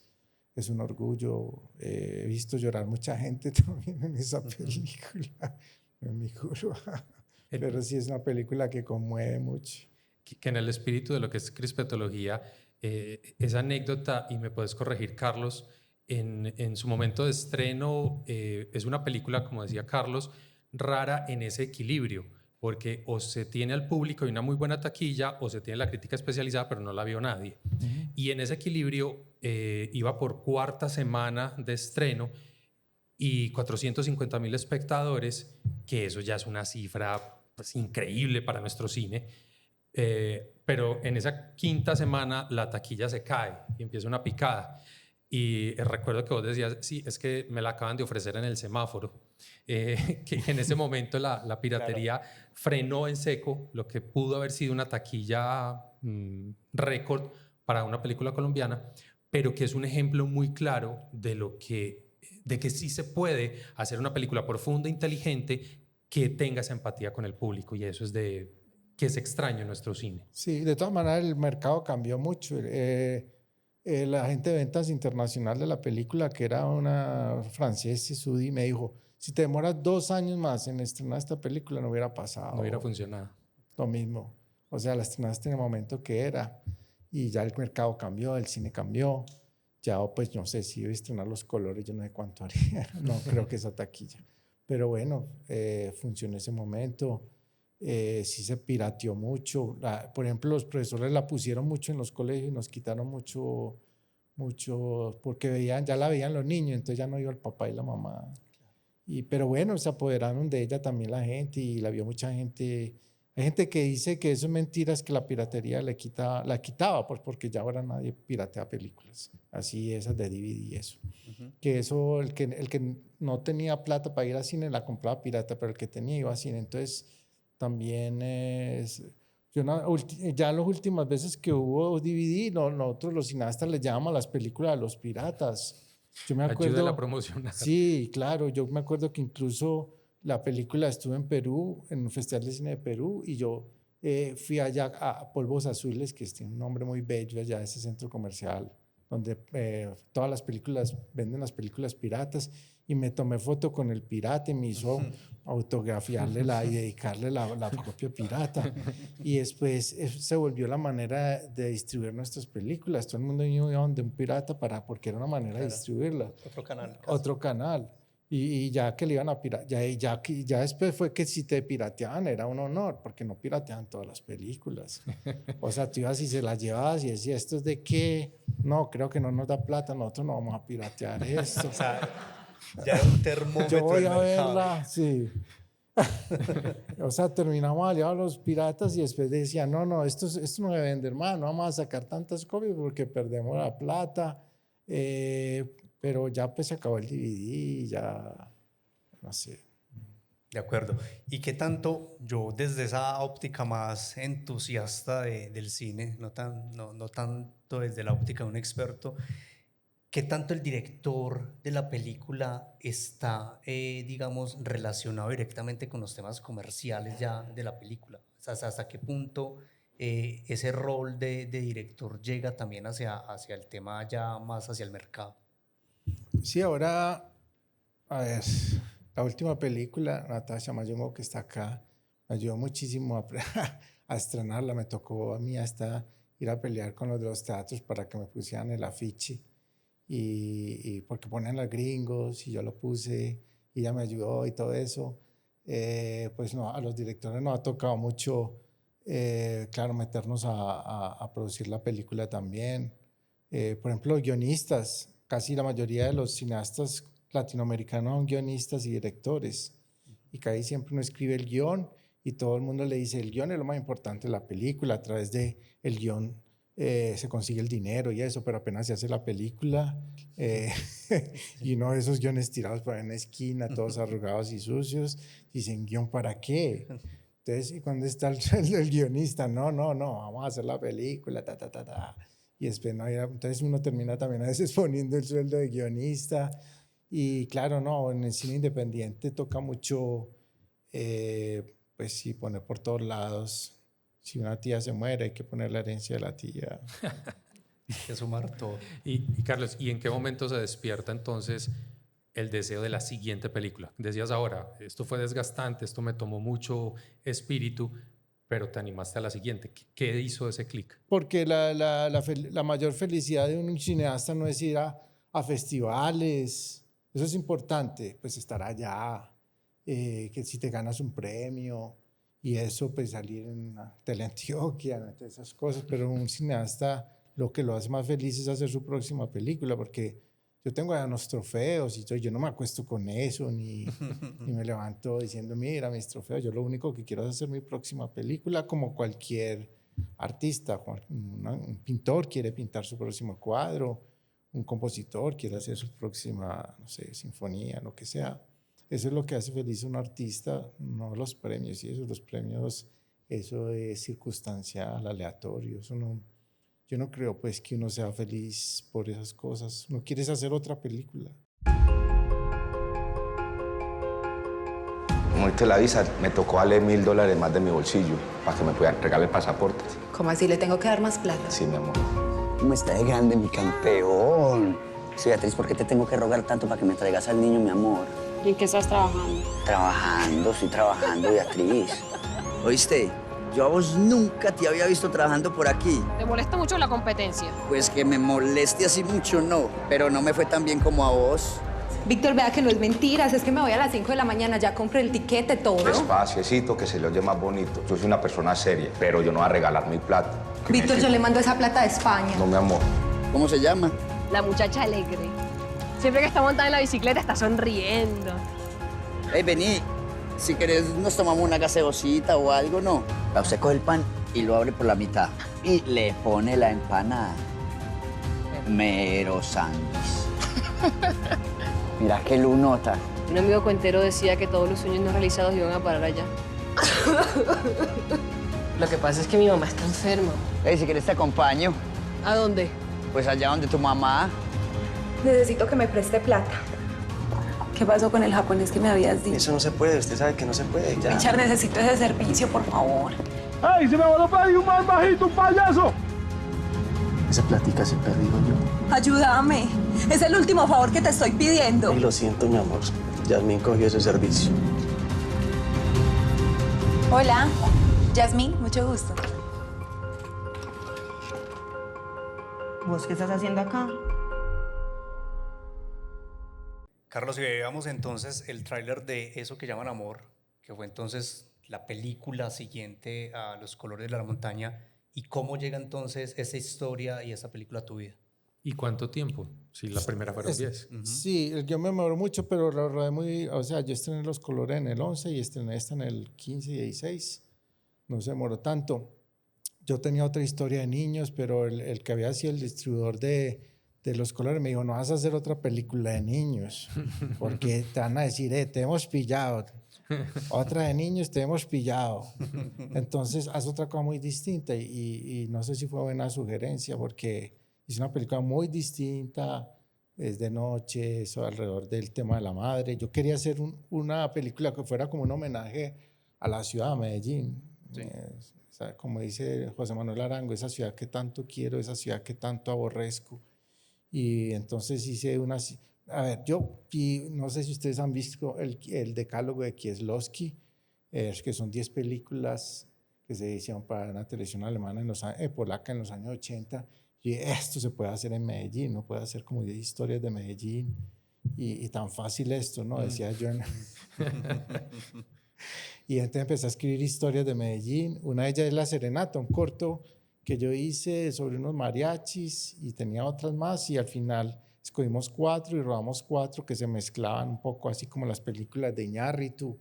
C: un orgullo. He visto llorar mucha gente también en esa película, en mi curva. Pero sí es una película que conmueve mucho.
B: Que en el espíritu de lo que es crispetología, esa anécdota, y me puedes corregir, Carlos, en su momento de estreno, es una película, como decía Carlos, rara en ese equilibrio, porque o se tiene al público y una muy buena taquilla, o se tiene la crítica especializada, pero no la vio nadie. Y en ese equilibrio iba por cuarta semana de estreno y 450.000 espectadores, que eso ya es una cifra pues, increíble para nuestro cine. Pero en esa quinta semana la taquilla se cae y empieza una picada. Y recuerdo que vos decías, sí, es que me la acaban de ofrecer en el semáforo, que en ese momento la piratería frenó en seco lo que pudo haber sido una taquilla récord para una película colombiana, pero que es un ejemplo muy claro de que sí se puede hacer una película profunda, inteligente, que tenga esa empatía con el público, y eso es que es extraño en nuestro cine.
C: Sí, de todas maneras el mercado cambió mucho. La agente de ventas internacional de la película, que era una francesa, Sudi, me dijo, si te demoras 2 años más en estrenar esta película, no hubiera pasado.
B: No hubiera funcionado.
C: Lo mismo. O sea, la estrenaste en el momento que era y ya el mercado cambió, el cine cambió. Ya, pues, no sé si iba a estrenar Los Colores, yo no sé cuánto haría. No creo que esa taquilla. Pero bueno, funcionó ese momento. Sí se pirateó mucho. Por ejemplo, los profesores la pusieron mucho en los colegios y nos quitaron mucho porque ya la veían los niños, entonces ya no iba el papá y la mamá. Pero bueno, se apoderaron de ella también la gente y la vio mucha gente. Hay gente que dice que eso es mentira, es que la piratería la quitaba, pues porque ya ahora nadie piratea películas, así esas de DVD y eso. Que eso, el que no tenía plata para ir al cine la compraba pirata, pero el que tenía iba al cine. Entonces también ya las últimas veces que hubo DVD, nosotros los cineastas les llamamos a las películas a los piratas. Yo me acuerdo,
B: ayúdala a promocionar.
C: Sí, claro, yo me acuerdo que incluso la película estuvo en Perú, en un festival de cine de Perú, y yo fui allá a Polvos Azules, que tiene un nombre muy bello allá, ese centro comercial, donde todas las películas, venden las películas piratas, y me tomé foto con el pirata y me hizo autografiarle y dedicarle la copia pirata. Y después se volvió la manera de distribuir nuestras películas. Todo el mundo iba donde un pirata porque era una manera de distribuirla.
A: Otro canal. Casi.
C: Otro canal. Y ya que le iban a piratear, ya después fue que si te pirateaban era un honor, porque no pirateaban todas las películas. O sea, tú ibas y se las llevabas y decías, ¿esto es de qué? No, creo que no nos da plata, nosotros no vamos a piratear esto.
A: O sea, ya es un termómetro.
C: Yo voy
A: del
C: a
A: mercado.
C: verla, sí. O sea, terminamos a llevar a los piratas y después decían, no, esto no debe vender más, no vamos a sacar tantas copias porque perdemos la plata. Pero ya pues se acabó el DVD, ya no sé.
A: De acuerdo. ¿Y qué tanto, yo desde esa óptica más entusiasta del cine, no tanto desde la óptica de un experto, qué tanto el director de la película está, digamos, relacionado directamente con los temas comerciales ya de la película? O sea, ¿hasta qué punto ese rol de director llega también hacia el tema ya más hacia el mercado?
C: Sí, ahora, a ver, la última película, Natasha Mayungo, que está acá, me ayudó muchísimo a estrenarla. Me tocó a mí hasta ir a pelear con los de los teatros para que me pusieran el afiche. Y porque ponen los gringos y yo lo puse y ella me ayudó y todo eso. Pues no, a los directores nos ha tocado mucho, claro, meternos a producir la película también. Por ejemplo, guionistas, casi la mayoría de los cineastas latinoamericanos son guionistas y directores. Y que ahí siempre uno escribe el guión y todo el mundo le dice, el guión es lo más importante de la película, a través del guión se consigue el dinero y eso, pero apenas se hace la película y no esos guiones tirados por ahí en la esquina, todos arrugados y sucios, dicen, ¿guión para qué? Entonces, ¿y cuándo está el guionista? No, vamos a hacer la película, y después no, entonces uno termina también a veces poniendo el sueldo de guionista. Y claro, no, en el cine independiente toca mucho, pues sí, poner por todos lados. Si una tía se muere, hay que poner la herencia de la tía.
A: Hay que sumar todo.
B: Y Carlos, ¿y en qué momento se despierta entonces el deseo de la siguiente película? Decías ahora, esto fue desgastante, esto me tomó mucho espíritu, pero te animaste a la siguiente. ¿Qué hizo ese clic?
C: Porque la mayor felicidad de un cineasta no es ir a festivales. Eso es importante, pues estar allá, que si te ganas un premio y eso, pues salir en Teleantioquia, ¿no? Todas esas cosas. Pero un cineasta lo que lo hace más feliz es hacer su próxima película, porque yo tengo ya unos trofeos y yo no me acuesto con eso, ni me levanto diciendo, mira mis trofeos, yo lo único que quiero es hacer mi próxima película, como cualquier artista. Un pintor quiere pintar su próximo cuadro, un compositor quiere hacer su próxima, no sé, sinfonía, lo que sea. Eso es lo que hace feliz a un artista, no los premios. Y eso, los premios, eso es circunstancial, aleatorio. Eso no, yo no creo pues que uno sea feliz por esas cosas. No quieres hacer otra película.
J: Como te la avisa, me tocó darle $1000 más de mi bolsillo para que me puedan regalar el pasaporte.
K: ¿Cómo así? ¿Le tengo que dar más plata?
J: Sí, mi amor.
L: ¿Cómo está de grande, mi campeón? Sí, Beatriz, ¿por qué te tengo que rogar tanto para que me traigas al niño, mi amor?
F: ¿Y en qué estás trabajando?
L: Estoy trabajando, Beatriz. ¿Oíste? Yo a vos nunca te había visto trabajando por aquí.
F: ¿Te molesta mucho la competencia?
L: Pues que me moleste así mucho, no. Pero no me fue tan bien como a vos.
K: Víctor, vea que no es mentiras, es que me voy a las 5 de la mañana, ya compré el tiquete, todo.
J: Despaciecito, que se le oye más bonito. Yo soy una persona seria, pero yo no voy a regalar mi plata.
K: Víctor, yo le mando esa plata de España.
J: No, mi amor.
L: ¿Cómo se llama?
F: La muchacha alegre. Siempre que está montada en la bicicleta está sonriendo.
L: Hey, vení. Si querés nos tomamos una gaseosita o algo, ¿no? Usted coge el pan y lo abre por la mitad. Y le pone la empanada. Mero sándwich. Mira qué lunota.
F: Un amigo cuentero decía que todos los sueños no realizados iban a parar allá. Lo que pasa es que mi mamá está enferma.
L: Hey, si quieres te acompaño.
F: ¿A dónde?
L: Pues allá donde tu mamá.
K: Necesito que me preste plata. ¿Qué pasó con el japonés que me habías dicho?
M: Eso no se puede, usted sabe que no se puede, ya.
K: Richard, necesito ese servicio, por favor.
I: ¡Ey, se me va a pedir un más bajito, un payaso!
M: Esa plática se perdió yo.
K: Ayúdame. Es el último favor que te estoy pidiendo.
M: Y lo siento, mi amor. Yasmín cogió ese servicio.
K: Hola, Yasmín, mucho gusto.
L: ¿Vos qué estás haciendo acá?
A: Carlos, y veamos entonces el tráiler de Eso que llaman amor, que fue entonces la película siguiente a Los colores de la montaña, y cómo llega entonces esa historia y esa película a tu vida.
B: ¿Y cuánto tiempo? Si la primera fueron 10.
C: Sí, yo me demoró mucho, pero lo rodé muy... O sea, yo estrené Los colores en el 11 y estrené esta en el 15 y 16. No se demoró tanto. Yo tenía otra historia de niños, pero el que había sido el distribuidor de Los colores me dijo, no vas a hacer otra película de niños, porque te van a decir, te hemos pillado. Otra de niños, te hemos pillado. Entonces, haz otra cosa muy distinta. Y no sé si fue buena sugerencia, porque es una película muy distinta, es de noche, eso alrededor del tema de la madre. Yo quería hacer una película que fuera como un homenaje a la ciudad de Medellín. Sí. Como dice José Manuel Arango, esa ciudad que tanto quiero, esa ciudad que tanto aborrezco. Y entonces hice una... A ver, y no sé si ustedes han visto el decálogo de Kieslowski. que son 10 películas que se hicieron para una televisión alemana polaca en los años 80. Y esto se puede hacer en Medellín, no puede hacer como 10 historias de Medellín y tan fácil esto, ¿no? Decía yo. Y entonces empecé a escribir historias de Medellín. Una de ellas es La Serenata, un corto que yo hice sobre unos mariachis y tenía otras más y al final escogimos 4 y rodamos 4 que se mezclaban un poco así como las películas de Iñárritu.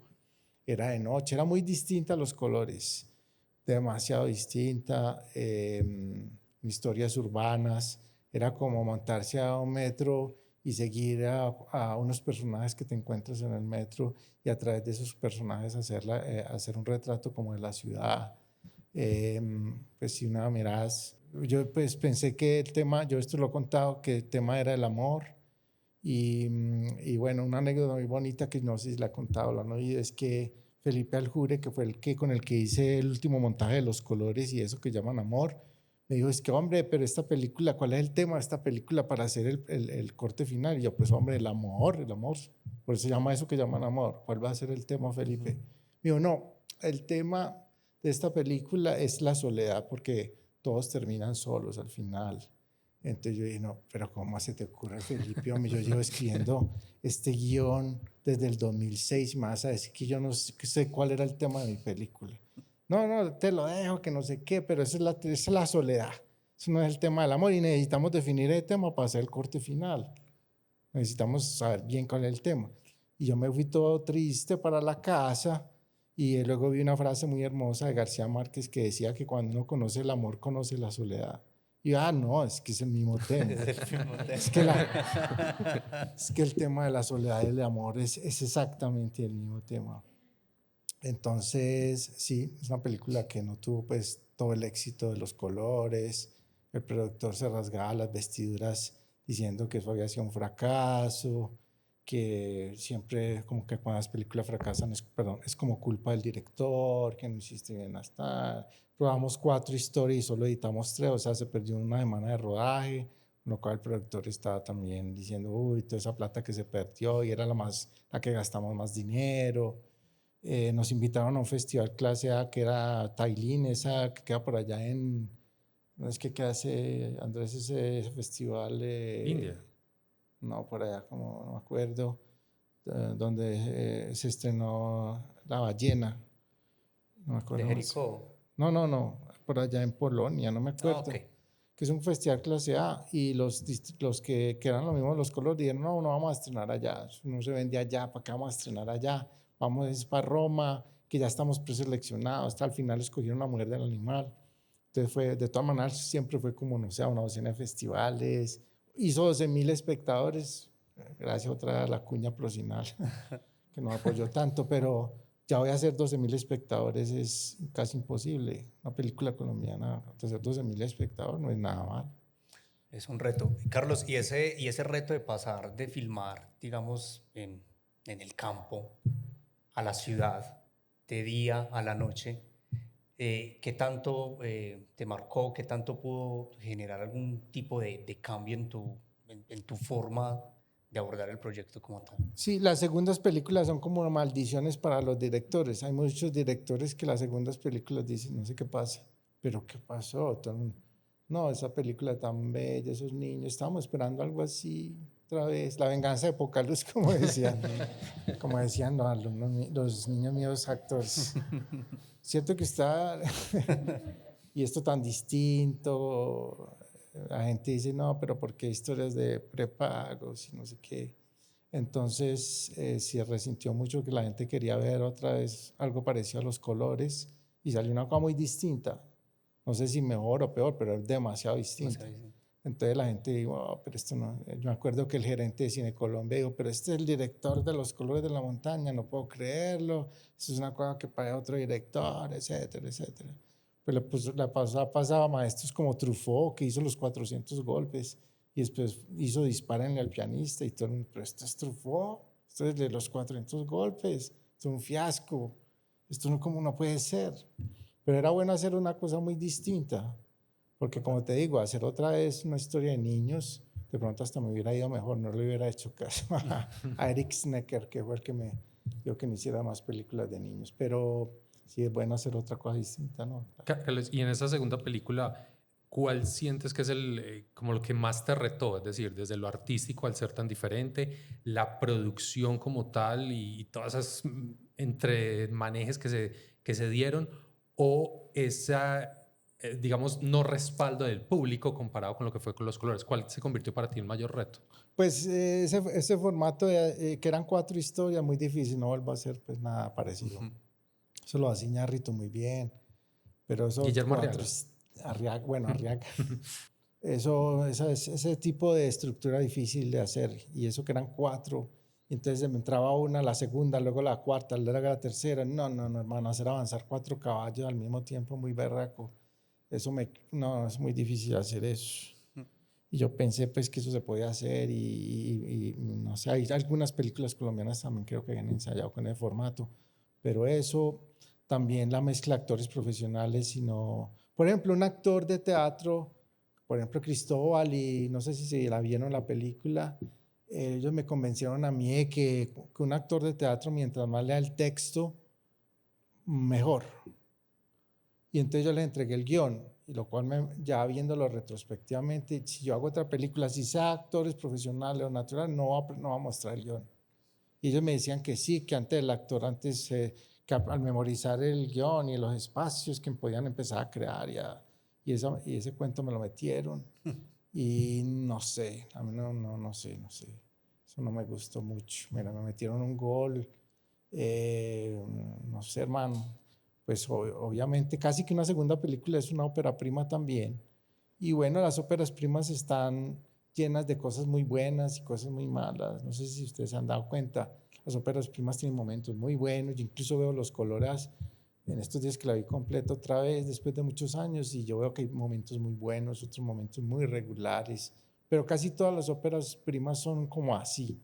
C: Era de noche, era muy distinta los colores, demasiado distinta, historias urbanas, era como montarse a un metro y seguir a unos personajes que te encuentras en el metro y a través de esos personajes hacer un retrato como de la ciudad. Pues si una mirás, yo pues pensé que el tema, yo esto lo he contado, que el tema era el amor y bueno, una anécdota muy bonita que no sé si la he contado o la han oído, es que Felipe Aljure, que fue el que con el que hice el último montaje de los colores y eso que llaman amor, me dijo, es que hombre, pero esta película, ¿cuál es el tema de esta película para hacer el corte final? Y yo, pues hombre, el amor, por eso se llama eso que llaman amor. ¿Cuál va a ser el tema, Felipe? Me dijo, no, el tema de esta película es la soledad, porque todos terminan solos al final. Entonces yo dije, no, pero ¿cómo se te ocurre, Felipe? Hombre, yo llevo escribiendo este guión desde el 2006, más a decir que yo no sé cuál era el tema de mi película. No, te lo dejo, que no sé qué, pero esa es la soledad. Eso no es el tema del amor y necesitamos definir el tema para hacer el corte final. Necesitamos saber bien cuál es el tema. Y yo me fui todo triste para la casa y luego vi una frase muy hermosa de García Márquez que decía que cuando uno conoce el amor, conoce la soledad. Y no, es que es el mismo tema. Es que el tema de la soledad y el amor es exactamente el mismo tema. Entonces, sí, es una película que no tuvo pues todo el éxito de los colores. El productor se rasgaba las vestiduras diciendo que eso había sido un fracaso, que siempre como que cuando las películas fracasan es como culpa del director, que no hiciste bien hasta. Probamos 4 historias y solo editamos 3, o sea, se perdió una semana de rodaje, lo cual el productor estaba también diciendo, uy, toda esa plata que se perdió y era la que gastamos más dinero. Nos invitaron a un festival clase A que era Tailín, esa que queda por allá no es que hace Andrés ese festival
B: India.
C: No, por allá como no me acuerdo, donde se estrenó La Ballena, no me acuerdo.
A: ¿De Jericó?
C: No, por allá en Polonia, no me acuerdo.
A: Okay.
C: Que es un festival clase A y los que eran lo mismo los colores dijeron, no vamos a estrenar allá, no se vende allá, ¿para qué vamos a estrenar allá? Vamos para Roma, que ya estamos preseleccionados, hasta al final escogieron La Mujer del Animal. Entonces de todas maneras siempre fue como, no sé, una docena de festivales, hizo 12,000 espectadores, gracias otra vez a la cuña Procinal, que no apoyó tanto, pero ya voy a hacer 12,000 espectadores, es casi imposible. Una película colombiana, hacer 12,000 espectadores no es nada mal.
A: Es un reto. Carlos, y ese reto de pasar de filmar, digamos, en el campo a la ciudad, de día a la noche, ¿qué tanto te marcó? ¿Qué tanto pudo generar algún tipo de cambio en tu forma de abordar el proyecto como tal?
C: Sí, las segundas películas son como maldiciones para los directores. Hay muchos directores que las segundas películas dicen, no sé qué pasa, pero ¿qué pasó? No, esa película tan bella, esos niños, estábamos esperando algo así otra vez. La venganza de poca luz, como decían los niños míos actores. Cierto que está, y esto tan distinto, la gente dice, no, pero ¿por qué historias de prepagos y no sé qué? Entonces, se resintió mucho que la gente quería ver otra vez algo parecido a Los Colores y salió una cosa muy distinta. No sé si mejor o peor, pero es demasiado distinta. Entonces la gente dijo, oh, pero esto no. Yo me acuerdo que el gerente de Cine Colombia dijo, pero este es el director de Los Colores de la Montaña, no puedo creerlo, esto es una cosa que paga otro director, etcétera, etcétera. Pues la pasaba maestros como Truffaut, que hizo Los 400 golpes, y después hizo Dispárenle al pianista, y todo el mundo, pero esto es Truffaut, esto es de Los 400 golpes, esto es un fiasco, esto no puede ser. Pero era bueno hacer una cosa muy distinta, porque como te digo, hacer otra vez una historia de niños, de pronto hasta me hubiera ido mejor, no le hubiera hecho caso a Eric Snecker, que fue el que me digo que no hiciera más películas de niños, pero sí es bueno hacer otra cosa distinta, ¿no?
B: Carlos, y en esa segunda película, ¿cuál sientes que es como lo que más te retó? Es decir, desde lo artístico al ser tan diferente, la producción como tal y todas esas entremanejes que se dieron, o esa, digamos, no respaldo del público comparado con lo que fue con Los Colores. ¿Cuál se convirtió para ti en mayor reto?
C: Pues ese formato, que eran 4 historias, muy difícil, no vuelvo a hacer pues nada parecido. Eso lo hace Iñárritu muy bien, pero eso...
B: Guillermo Arriaga.
C: Arriaga. Ese tipo de estructura difícil de hacer, y eso que eran 4, y entonces me entraba una, la segunda, luego la cuarta, luego la tercera. No, hermano, hacer avanzar 4 caballos al mismo tiempo, muy berraco. No, es muy difícil hacer eso. Y yo pensé pues que eso se podía hacer y no sé, hay algunas películas colombianas también creo que habían ensayado con el formato, pero eso también la mezcla de actores profesionales, sino, por ejemplo, un actor de teatro, por ejemplo Cristóbal, y no sé si se la vieron la película, ellos me convencieron a mí de que un actor de teatro mientras más lea el texto, mejor. Y entonces yo les entregué el guión, y lo cual ya viéndolo retrospectivamente, si yo hago otra película, si sea actores profesionales o naturales, no va a mostrar el guión. Y ellos me decían que sí, que antes el actor, que al memorizar el guión y los espacios que podían empezar a crear, y ese cuento me lo metieron. Y no sé, a mí no sé. Eso no me gustó mucho. Mira, me metieron un gol, no sé, hermano. Pues obviamente casi que una segunda película es una ópera prima también. Y bueno, las óperas primas están llenas de cosas muy buenas y cosas muy malas. No sé si ustedes se han dado cuenta. Las óperas primas tienen momentos muy buenos. Yo incluso veo Los Colores en estos días que la vi completa otra vez después de muchos años, y yo veo que hay momentos muy buenos, otros momentos muy regulares. Pero casi todas las óperas primas son como así.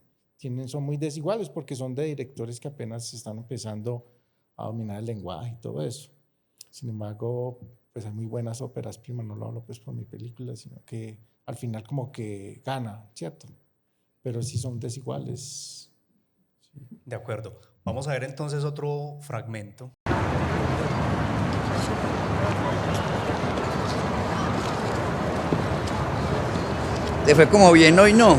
C: Son muy desiguales porque son de directores que apenas están empezando a dominar el lenguaje y todo eso. Sin embargo, pues hay muy buenas óperas primas, no lo hablo pues por mi película, sino que al final como que gana, ¿cierto? Pero sí son desiguales. Sí.
A: De acuerdo. Vamos a ver entonces otro fragmento.
L: Te fue como bien hoy, ¿no?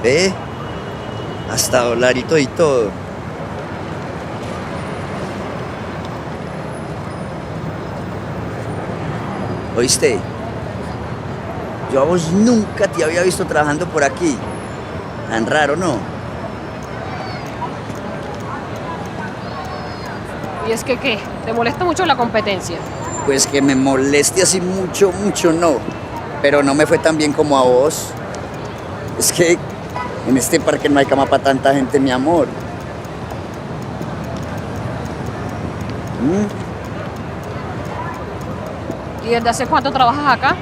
L: ¿Ve? Hasta dolarito y todo. ¿Oíste? Yo a vos nunca te había visto trabajando por aquí. Tan raro, ¿no?
N: ¿Y es que qué? ¿Te molesta mucho la competencia?
L: Pues que me moleste así mucho, no. Pero no me fue tan bien como a vos. Es que en este parque no hay cama para tanta gente, mi amor.
N: ¿Y desde hace cuánto trabajas acá?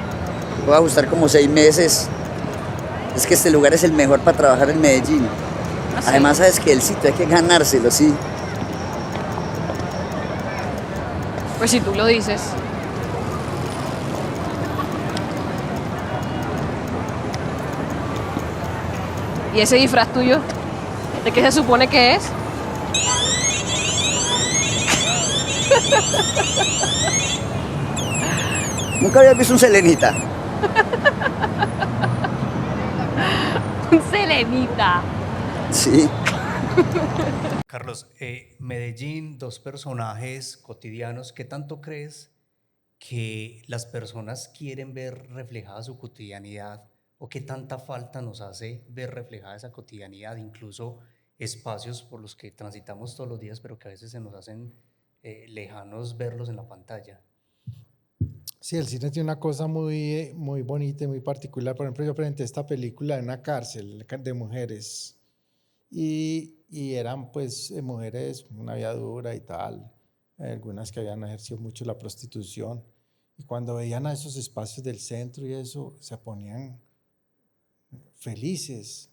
L: Voy a ajustar como 6 meses. Es que este lugar es el mejor para trabajar en Medellín.
N: ¿Ah, sí?
L: Además, sabes que el sitio hay que ganárselo, sí.
N: Pues si tú lo dices. ¿Y ese disfraz tuyo? ¿De qué se supone que es?
L: ¿Nunca habías visto un selenita?
N: Un selenita.
L: Sí.
A: Carlos, Medellín, 2 personajes cotidianos. ¿Qué tanto crees que las personas quieren ver reflejada su cotidianidad, o qué tanta falta nos hace ver reflejada esa cotidianidad, incluso espacios por los que transitamos todos los días, pero que a veces se nos hacen lejanos verlos en la pantalla?
C: Sí, el cine tiene una cosa muy, muy bonita y muy particular. Por ejemplo, yo presenté esta película en una cárcel de mujeres, y eran pues mujeres, una vida dura y tal, algunas que habían ejercido mucho la prostitución, y cuando veían a esos espacios del centro y eso, se ponían felices.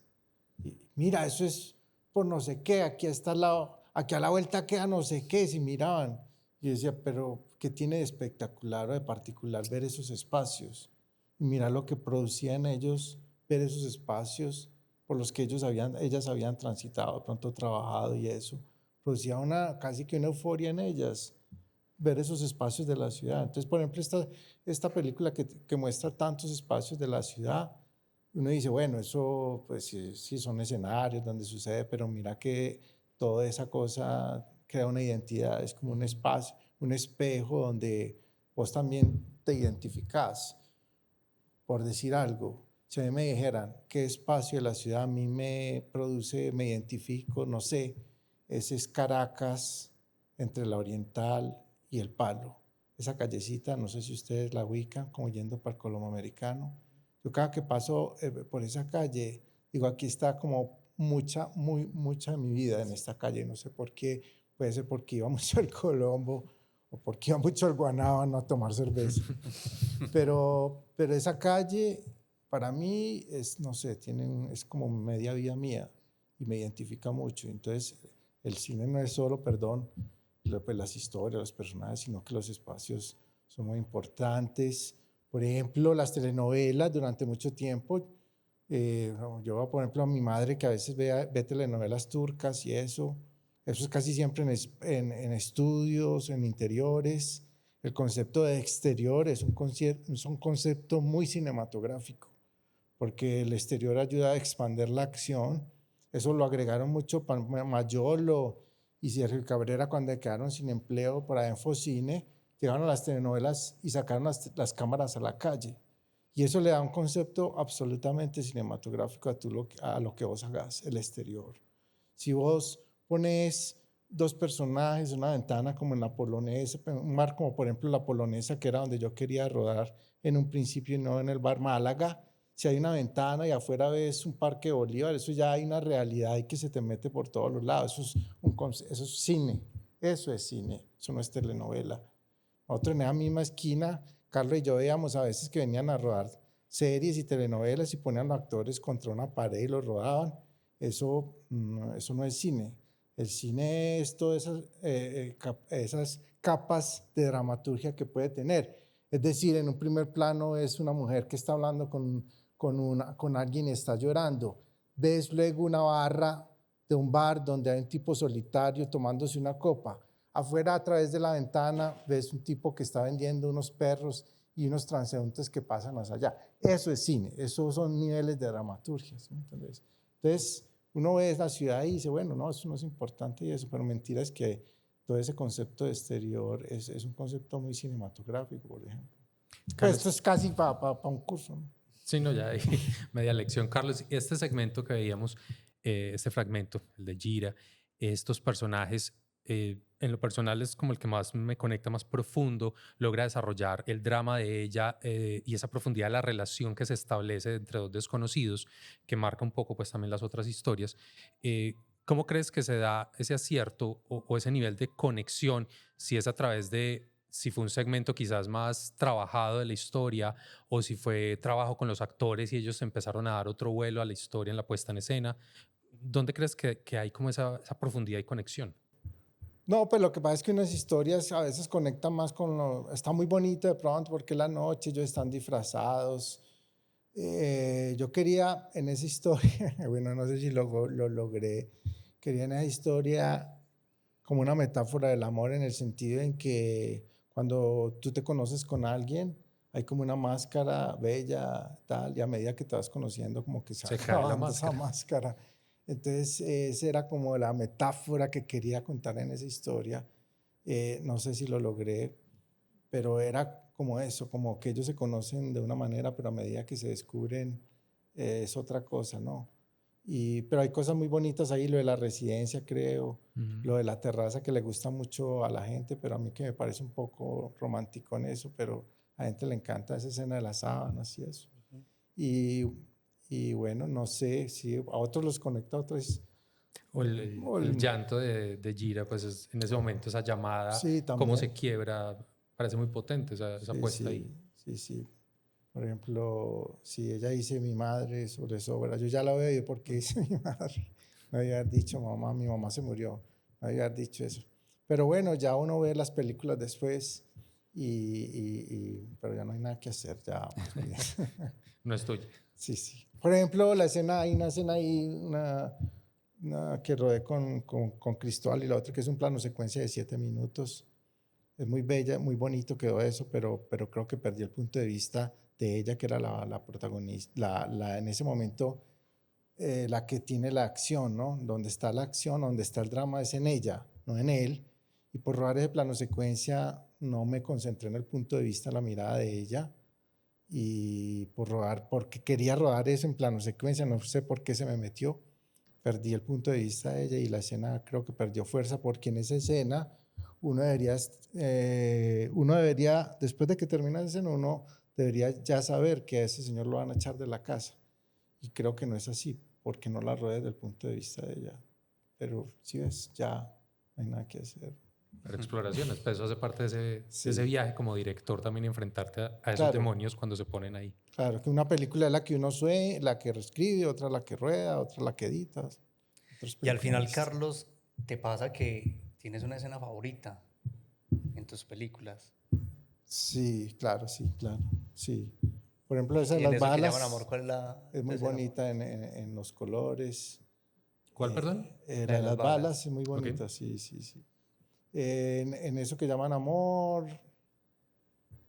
C: Y, mira, eso es por no sé qué, aquí está al lado, aquí a la vuelta queda no sé qué, si miraban. Y yo decía, pero ¿qué tiene de espectacular o de particular ver esos espacios? y mirar lo que producían ellos, ver esos espacios por los que ellas habían transitado, de pronto trabajado y eso, producía casi que una euforia en ellas, ver esos espacios de la ciudad. Entonces, por ejemplo, esta película que muestra tantos espacios de la ciudad, uno dice, bueno, eso pues sí son escenarios donde sucede, pero mira que toda esa cosa crea una identidad, es como un espacio, un espejo donde vos también te identificás. Por decir algo, si a mí me dijeran qué espacio de la ciudad a mí me produce, me identifico, no sé, ese es Caracas, entre la Oriental y el Palo. Esa callecita, no sé si ustedes la ubican, como yendo para el Colombo Americano. Yo cada que paso por esa calle, digo, aquí está como mucha de mi vida en esta calle, no sé por qué, puede ser porque iba mucho al Colombo o porque iba mucho al Guanábano a tomar cerveza. pero esa calle para mí es, no sé, es como media vida mía y me identifica mucho. Entonces el cine no es solo, perdón, pues las historias, los personajes, sino que los espacios son muy importantes. Por ejemplo, las telenovelas durante mucho tiempo, yo por ejemplo a mi madre que a veces ve telenovelas turcas y eso es casi siempre en estudios, en interiores. El concepto de exterior es un concepto muy cinematográfico, porque el exterior ayuda a expandir la acción. Eso lo agregaron mucho Mayolo y Sergio Cabrera cuando quedaron sin empleo para Infocine, llegaron a las telenovelas y sacaron las cámaras a la calle. Y eso le da un concepto absolutamente cinematográfico a lo que vos hagas, el exterior. Si vos pones dos personajes, una ventana como en la Polonesa, un mar como por ejemplo la Polonesa, que era donde yo quería rodar en un principio y no en el bar Málaga, si hay una ventana y afuera ves un parque de Bolívar, eso ya hay una realidad y que se te mete por todos los lados. Eso es cine, eso no es telenovela. Nosotros en esa misma esquina, Carlos y yo veíamos a veces que venían a rodar series y telenovelas y ponían los actores contra una pared y los rodaban. Eso no es cine. El cine es todas esas capas de dramaturgia que puede tener. Es decir, en un primer plano es una mujer que está hablando con alguien y está llorando. Ves luego una barra de un bar donde hay un tipo solitario tomándose una copa. Afuera, a través de la ventana, ves un tipo que está vendiendo unos perros y unos transeúntes que pasan más allá. Eso es cine, esos son niveles de dramaturgia, ¿sí? Entonces, uno ve la ciudad y dice, bueno, no, eso no es importante y eso, pero mentira es que todo ese concepto de exterior es un concepto muy cinematográfico, por ejemplo. Pues esto es casi para un curso, ¿no?
B: Sí, no, ya media lección. Carlos, este segmento que veíamos, este fragmento, el de Gira, estos personajes, en lo personal es como el que más me conecta, más profundo, logra desarrollar el drama de ella y esa profundidad de la relación que se establece entre dos desconocidos, que marca un poco pues también las otras historias. ¿Cómo crees que se da ese acierto o ese nivel de conexión, si es a través de, si fue un segmento quizás más trabajado de la historia o si fue trabajo con los actores y ellos empezaron a dar otro vuelo a la historia en la puesta en escena? ¿Dónde crees que hay como esa profundidad y conexión?
C: No, pues lo que pasa es que unas historias a veces conectan más está muy bonito de pronto porque la noche ellos están disfrazados. Yo quería en esa historia, bueno, no sé si lo logré, quería en esa historia como una metáfora del amor en el sentido en que cuando tú te conoces con alguien, hay como una máscara bella, tal, y a medida que te vas conociendo como que se
B: cae la
C: acabando esa máscara. Entonces, esa era como la metáfora que quería contar en esa historia. No sé si lo logré, pero era como eso, como que ellos se conocen de una manera, pero a medida que se descubren es otra cosa, ¿no? Pero hay cosas muy bonitas ahí, lo de la residencia, creo, lo de la terraza que le gusta mucho a la gente, pero a mí que me parece un poco romántico en eso, pero a la gente le encanta esa escena de las sábanas y eso. Y bueno, no sé si a otros los conecta, a otros...
B: O el llanto de Gira, pues en ese momento esa llamada,
C: sí,
B: cómo se quiebra, parece muy potente esa puesta ahí.
C: Sí. Por ejemplo, si ella dice mi madre sobre sobra, yo ya la veo oído porque dice mi madre. Me había dicho mamá, mi mamá se murió. Me había dicho eso. Pero bueno, ya uno ve las películas después pero ya no hay nada que hacer, ya. Pues,
B: No es tuyo.
C: Sí, sí. Por ejemplo, hay una escena ahí, una que rodé con Cristóbal y la otra que es un plano secuencia de 7 minutos. Es muy bella, muy bonito quedó eso, pero creo que perdí el punto de vista de ella, que era la protagonista, en ese momento, la que tiene la acción, ¿no? Donde está la acción, donde está el drama es en ella, no en él. Y por rodar ese plano secuencia no me concentré en el punto de vista, la mirada de ella. Y porque quería rodar eso en plano secuencia, no sé por qué se me metió, perdí el punto de vista de ella y la escena creo que perdió fuerza, porque en esa escena uno debería, después de que termina esa escena, uno debería ya saber que a ese señor lo van a echar de la casa, y creo que no es así, porque no la rodé desde el punto de vista de ella, pero si ves, ya no hay nada que hacer.
B: Pero exploraciones, pues eso hace parte de ese viaje como director, también enfrentarte a esos
C: Claro.
B: demonios cuando se ponen ahí.
C: Claro, que una película es la que uno la que reescribe, otra la que rueda, otra la que edita.
A: Y al final, Carlos, ¿te pasa que tienes una escena favorita en tus películas?
C: Sí, claro, sí. Por ejemplo, esa de
A: Y en
C: las
A: eso que
C: balas
A: llaman amor, ¿cuál es la
C: muy
A: escena
C: bonita en los colores.
B: ¿Cuál, perdón?
C: La de las balas es muy bonita,
B: Okay.
C: sí. En eso que llaman amor,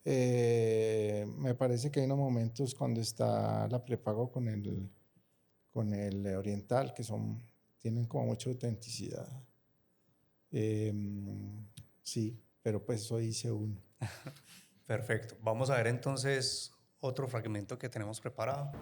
C: me parece que hay unos momentos cuando está la prepago con el oriental que tienen como mucha autenticidad. Sí, pero pues eso dice uno.
A: Perfecto. Vamos a ver entonces otro fragmento que tenemos preparado.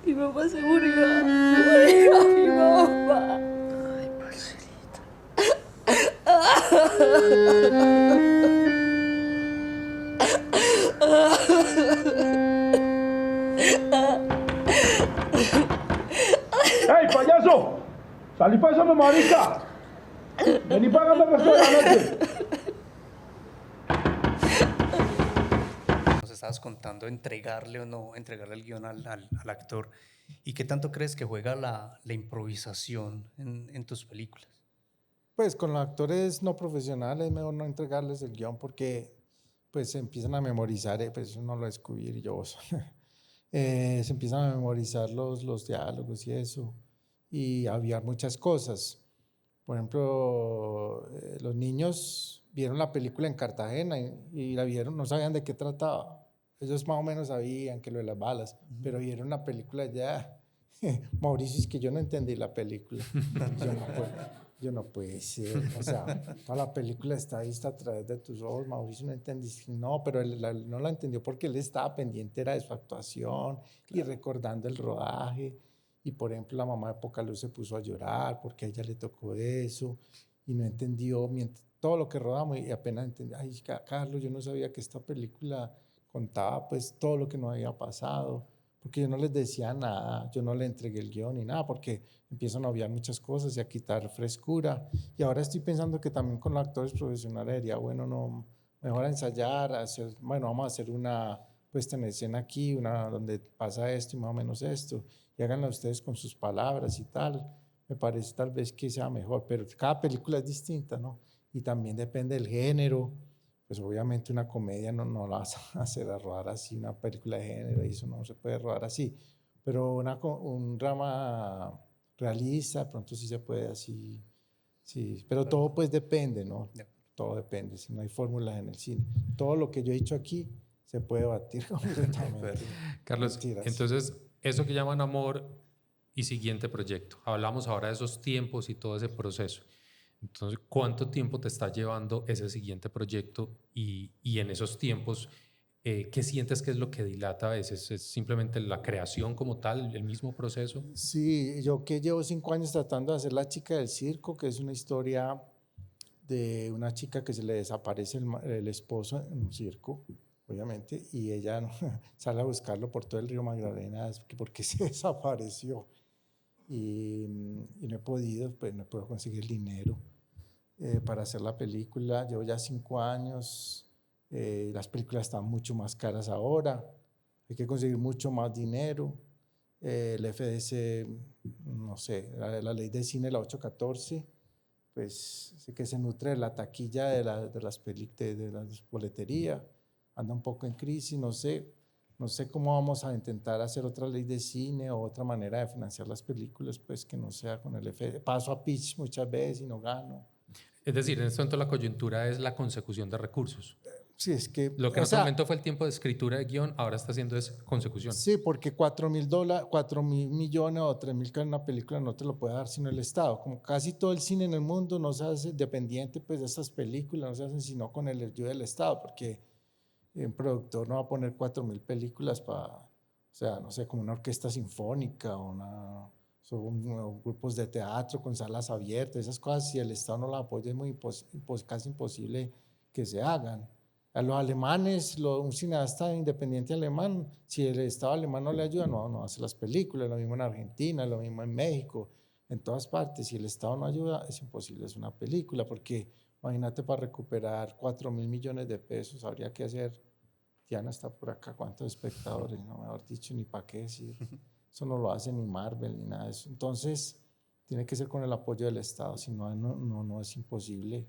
O: Mi mamá se murió. Mi mamá. Ay, parcerita.
I: ¡Ey, payaso! ¡Salí para eso, marica! Vení, págame el resto de la noche.
A: Nos estabas contando entregarle o no entregarle el guión al actor. ¿Y qué tanto crees que juega la improvisación en tus películas?
C: Pues con los actores no profesionales es mejor no entregarles el guión porque pues se empiezan a memorizar, pues uno lo descubrir y yo se empiezan a memorizar los diálogos y eso, y aviar muchas cosas. Por ejemplo, los niños vieron la película en Cartagena y la vieron, no sabían de qué trataba. Ellos más o menos sabían que lo de las balas, pero vieron la película ya. Mauricio, es que yo no entendí la película. Yo no puede ser. O sea, toda la película está vista a través de tus ojos. Mauricio no entendí. No, pero él no la entendió porque él estaba pendiente era de su actuación y recordando el rodaje. Y por ejemplo, la mamá de Pocaluz se puso a llorar porque a ella le tocó eso y no entendió todo lo que rodamos y apenas entendió. Ay, Carlos, yo no sabía que esta película contaba pues todo lo que nos había pasado, porque yo no les decía nada, yo no le entregué el guión ni nada, porque empiezan a obviar muchas cosas y a quitar frescura. Y ahora estoy pensando que también con los actores profesionales sería bueno, no, mejor ensayar, vamos a hacer una puesta en escena aquí, una donde pasa esto y más o menos esto, y háganla ustedes con sus palabras y tal. Me parece tal vez que sea mejor, pero cada película es distinta, ¿no? Y también depende del género. Pues obviamente una comedia no la vas a hacer a rodar así, una película de género, y eso no se puede rodar así. Pero un drama realista, de pronto sí se puede así, sí. Pero todo pues depende, ¿no? Todo depende, si no hay fórmulas en el cine. Todo lo que yo he dicho aquí se puede batir completamente.
B: Carlos,
C: Mentiras.
B: entonces, eso que llaman amor y siguiente proyecto. Hablamos ahora de esos tiempos y todo ese proceso. Entonces, ¿cuánto tiempo te está llevando ese siguiente proyecto? Y en esos tiempos, ¿qué sientes que es lo que dilata a veces? ¿Es simplemente la creación como tal, el mismo proceso?
C: Sí, yo que llevo 5 años tratando de hacer La chica del circo, que es una historia de una chica que se le desaparece el esposo en un circo, obviamente, y ella sale a buscarlo por todo el río Magdalena porque se desapareció. Y no he podido, pues no puedo conseguir dinero para hacer la película. Llevo ya 5 años, las películas están mucho más caras ahora, hay que conseguir mucho más dinero. El FDC, no sé, la ley de cine, la 814, pues sé que se nutre de la taquilla de la boletería, anda un poco en crisis, no sé cómo vamos a intentar hacer otra ley de cine o otra manera de financiar las películas, pues que no sea con el FDC. Paso a pitch muchas veces y no gano.
B: Es decir, en este momento la coyuntura es la consecución de recursos.
C: Sí, es que...
B: Lo que en otro momento fue el tiempo de escritura de guión, ahora está haciendo es consecución.
C: Sí, porque $4.000 millones o 3.000 que en una película no te lo puede dar sino el Estado. Como casi todo el cine en el mundo no se hace dependiente pues, de estas películas, no se hacen sino con el ayuda del Estado, porque un productor no va a poner 4.000 películas para, o sea, no sé, como una orquesta sinfónica o grupos de teatro con salas abiertas, esas cosas, si el Estado no las apoya es muy casi imposible que se hagan. A los alemanes, un cineasta independiente alemán, si el Estado alemán no le ayuda, no hace las películas, lo mismo en Argentina, lo mismo en México, en todas partes. Si el Estado no ayuda, es imposible hacer una película, porque imagínate para recuperar 4.000 millones de pesos, habría que hacer, Diana está por acá, ¿cuántos espectadores? No, mejor dicho, ni para qué decir. Eso no lo hace ni Marvel ni nada de eso. Entonces, tiene que ser con el apoyo del Estado, si no es imposible.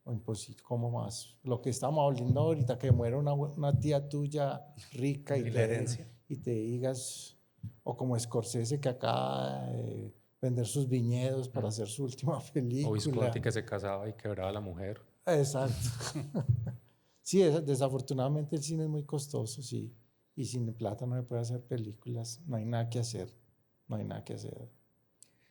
C: O imposible, ¿cómo más? Lo que estamos hablando ahorita, que muera una tía tuya rica y te digas, o como Scorsese que acaba de vender sus viñedos para hacer su última película.
B: O Visconti que se casaba y quebraba a la mujer.
C: Exacto. Sí, desafortunadamente el cine es muy costoso, sí. Y sin plata no se puede hacer películas, no hay nada que hacer, no hay nada que hacer.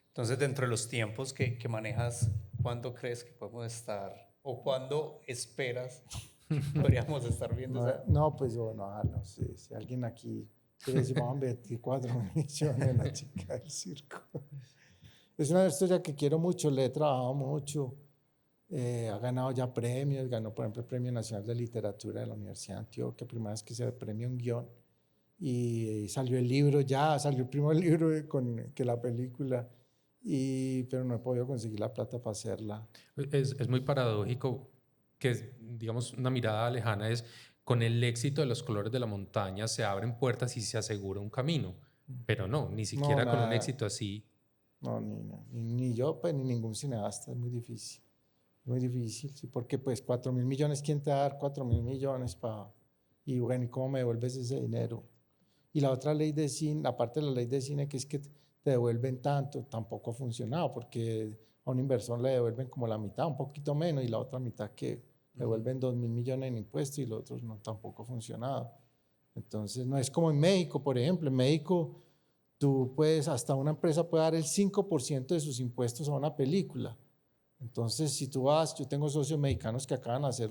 A: Entonces, dentro de los tiempos que manejas, ¿cuándo crees que podemos estar o cuándo esperas que podríamos estar viendo esa?
C: No, pues yo no sé, si alguien aquí quiere decir, vamos a invertir 4.000 millones en La chica del circo. Es una historia que quiero mucho, le he trabajado mucho, ha ganado ya premios, ganó por ejemplo el Premio Nacional de Literatura de la Universidad de Antioquia, primera vez que se premia un guión, y salió el libro ya, salió el primer libro que la película, pero no he podido conseguir la plata para hacerla.
B: Es muy paradójico que, digamos, una mirada lejana es, con el éxito de Los colores de la montaña se abren puertas y se asegura un camino, pero no, ni siquiera con un éxito así.
C: No, ni yo, pues, ni ningún cineasta, es muy difícil. Muy difícil, sí, porque pues 4.000 millones, ¿quién te va a dar 4.000 millones para...? Y bueno, ¿y cómo me devuelves ese dinero? Y la otra ley de cine, aparte de la ley de cine, que es que te devuelven tanto, tampoco ha funcionado, porque a un inversor le devuelven como la mitad, un poquito menos, y la otra mitad que devuelven 2.000 millones en impuestos y los otros tampoco ha funcionado. Entonces, no es como en México, por ejemplo. En México, tú puedes, hasta una empresa puede dar el 5% de sus impuestos a una película. Entonces, si tú vas, yo tengo socios mexicanos que acaban de hacer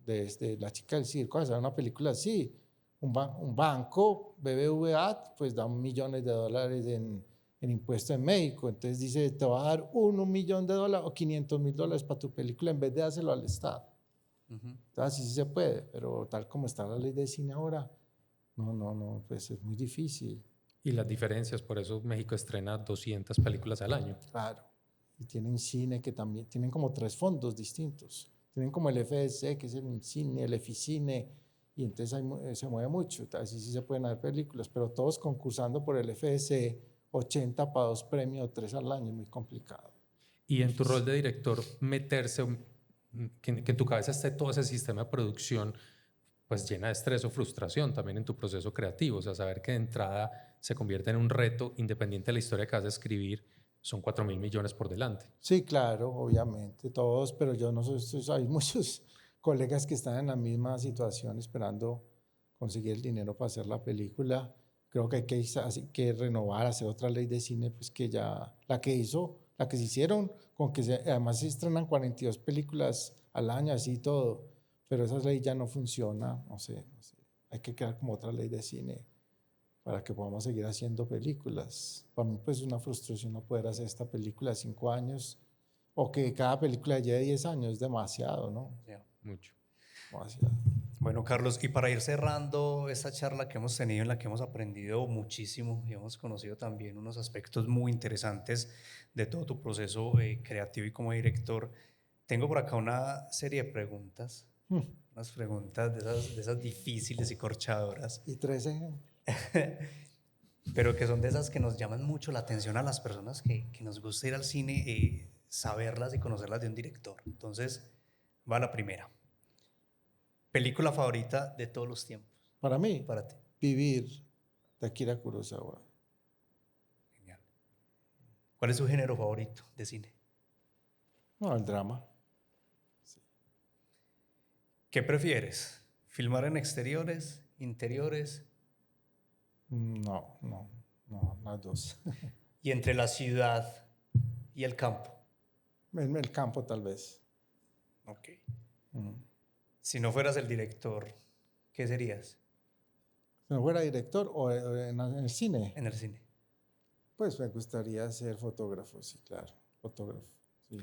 C: desde La chica del circo, hacer una película así. Un banco, BBVA, pues da millones de dólares en impuestos en México. Entonces dice, te va a dar $1 millón o $500,000 para tu película en vez de dárselo al Estado. Entonces, así sí se puede, pero tal como está la ley de cine ahora, no, pues es muy difícil.
B: Y las diferencias, por eso México estrena 200 películas al año.
C: Claro. Y tienen cine que también, tienen como 3 fondos distintos. Tienen como el FDC, que es el INCINE, el EFICINE, y entonces se mueve mucho. Así sí se pueden hacer películas, pero todos concursando por el FDC, 80 para 2 premios, 3 al año, es muy complicado.
B: Y en tu rol de director, meterse, que en tu cabeza esté todo ese sistema de producción, pues llena de estrés o frustración también en tu proceso creativo. O sea, saber que de entrada se convierte en un reto, independiente de la historia que vas a escribir, son 4.000 millones por delante.
C: Sí, claro, obviamente, todos, pero yo no soy, hay muchos colegas que están en la misma situación esperando conseguir el dinero para hacer la película, creo que hay que renovar, hacer otra ley de cine, pues que ya, la que se hicieron, además se estrenan 42 películas al año, así todo, pero esa ley ya no funciona, no sé, hay que crear como otra ley de cine para que podamos seguir haciendo películas. Para mí pues es una frustración no poder hacer esta película de 5 años, o que cada película lleve 10 años, es demasiado, ¿no?
B: Mucho.
C: Demasiado.
A: Bueno, Carlos, y para ir cerrando esta charla que hemos tenido, en la que hemos aprendido muchísimo y hemos conocido también unos aspectos muy interesantes de todo tu proceso creativo y como director, tengo por acá una serie de preguntas, unas preguntas de esas difíciles y corchadoras.
C: Y 3 ejemplos.
A: Pero que son de esas que nos llaman mucho la atención a las personas que nos gusta ir al cine, saberlas y conocerlas de un director. Entonces, va la primera. ¿Película favorita de todos los tiempos?
C: Para mí,
A: para ti.
C: Vivir, de Akira Kurosawa.
A: Genial. ¿Cuál es su género favorito de cine?
C: No, el drama.
A: Sí. ¿Qué prefieres? ¿Filmar en exteriores, interiores?
C: No, las dos.
A: ¿Y entre la ciudad y el campo?
C: En el campo, tal vez.
A: Ok. Si no fueras el director, ¿qué serías?
C: Si no fuera director o en el cine.
A: En el cine.
C: Pues me gustaría ser fotógrafo, sí, claro. Fotógrafo, sí.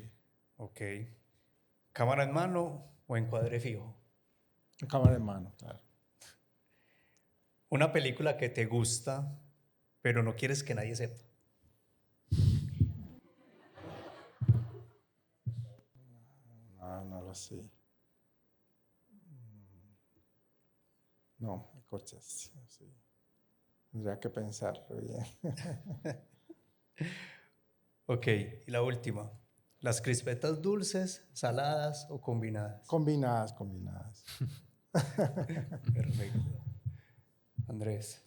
A: Ok. ¿Cámara en mano o encuadre fijo?
C: Cámara en mano, claro.
A: Una película que te gusta, pero no quieres que nadie sepa.
C: No lo sé. No, me corchas. Sí. Tendría que pensarlo bien.
A: Ok, y la última. ¿Las crispetas dulces, saladas o combinadas?
C: Combinadas.
A: Perfecto. Andrés.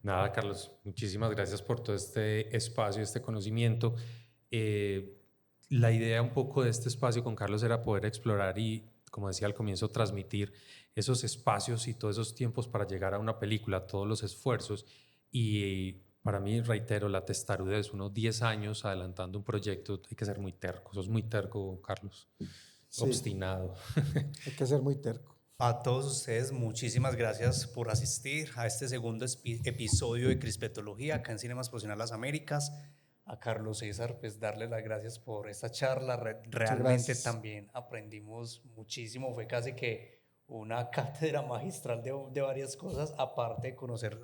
B: Nada, Carlos, muchísimas gracias por todo este espacio, este conocimiento. La idea un poco de este espacio con Carlos era poder explorar y, como decía al comienzo, transmitir esos espacios y todos esos tiempos para llegar a una película, todos los esfuerzos. Y para mí, reitero, la testarudez, unos 10 años adelantando un proyecto, hay que ser muy terco. Sos muy terco, Carlos. Sí. Obstinado.
C: Hay que ser muy terco.
A: A todos ustedes, muchísimas gracias por asistir a este segundo episodio de Crispetología acá en Cinemas Profesional Las Américas. A Carlos César, pues darle las gracias por esta charla. Realmente también aprendimos muchísimo. Fue casi que una cátedra magistral de varias cosas, aparte de conocer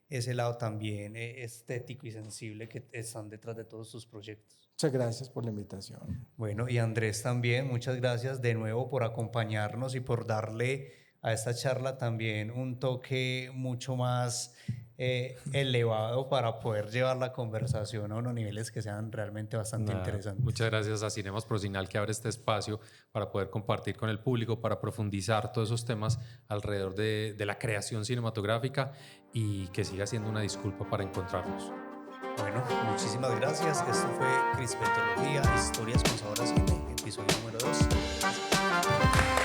A: ese lado también estético y sensible que están detrás de todos tus proyectos.
C: Muchas gracias por la invitación.
A: Bueno, y Andrés también, muchas gracias de nuevo por acompañarnos y por darle a esta charla también un toque mucho más elevado para poder llevar la conversación a unos niveles que sean realmente bastante interesantes.
B: Muchas gracias a Cinemas Profesional que abre este espacio para poder compartir con el público, para profundizar todos esos temas alrededor de la creación cinematográfica y que siga siendo una disculpa para encontrarnos.
A: Bueno, muchísimas gracias. Esto fue Crispetología, Historias con Sabor a Cine, episodio número 2.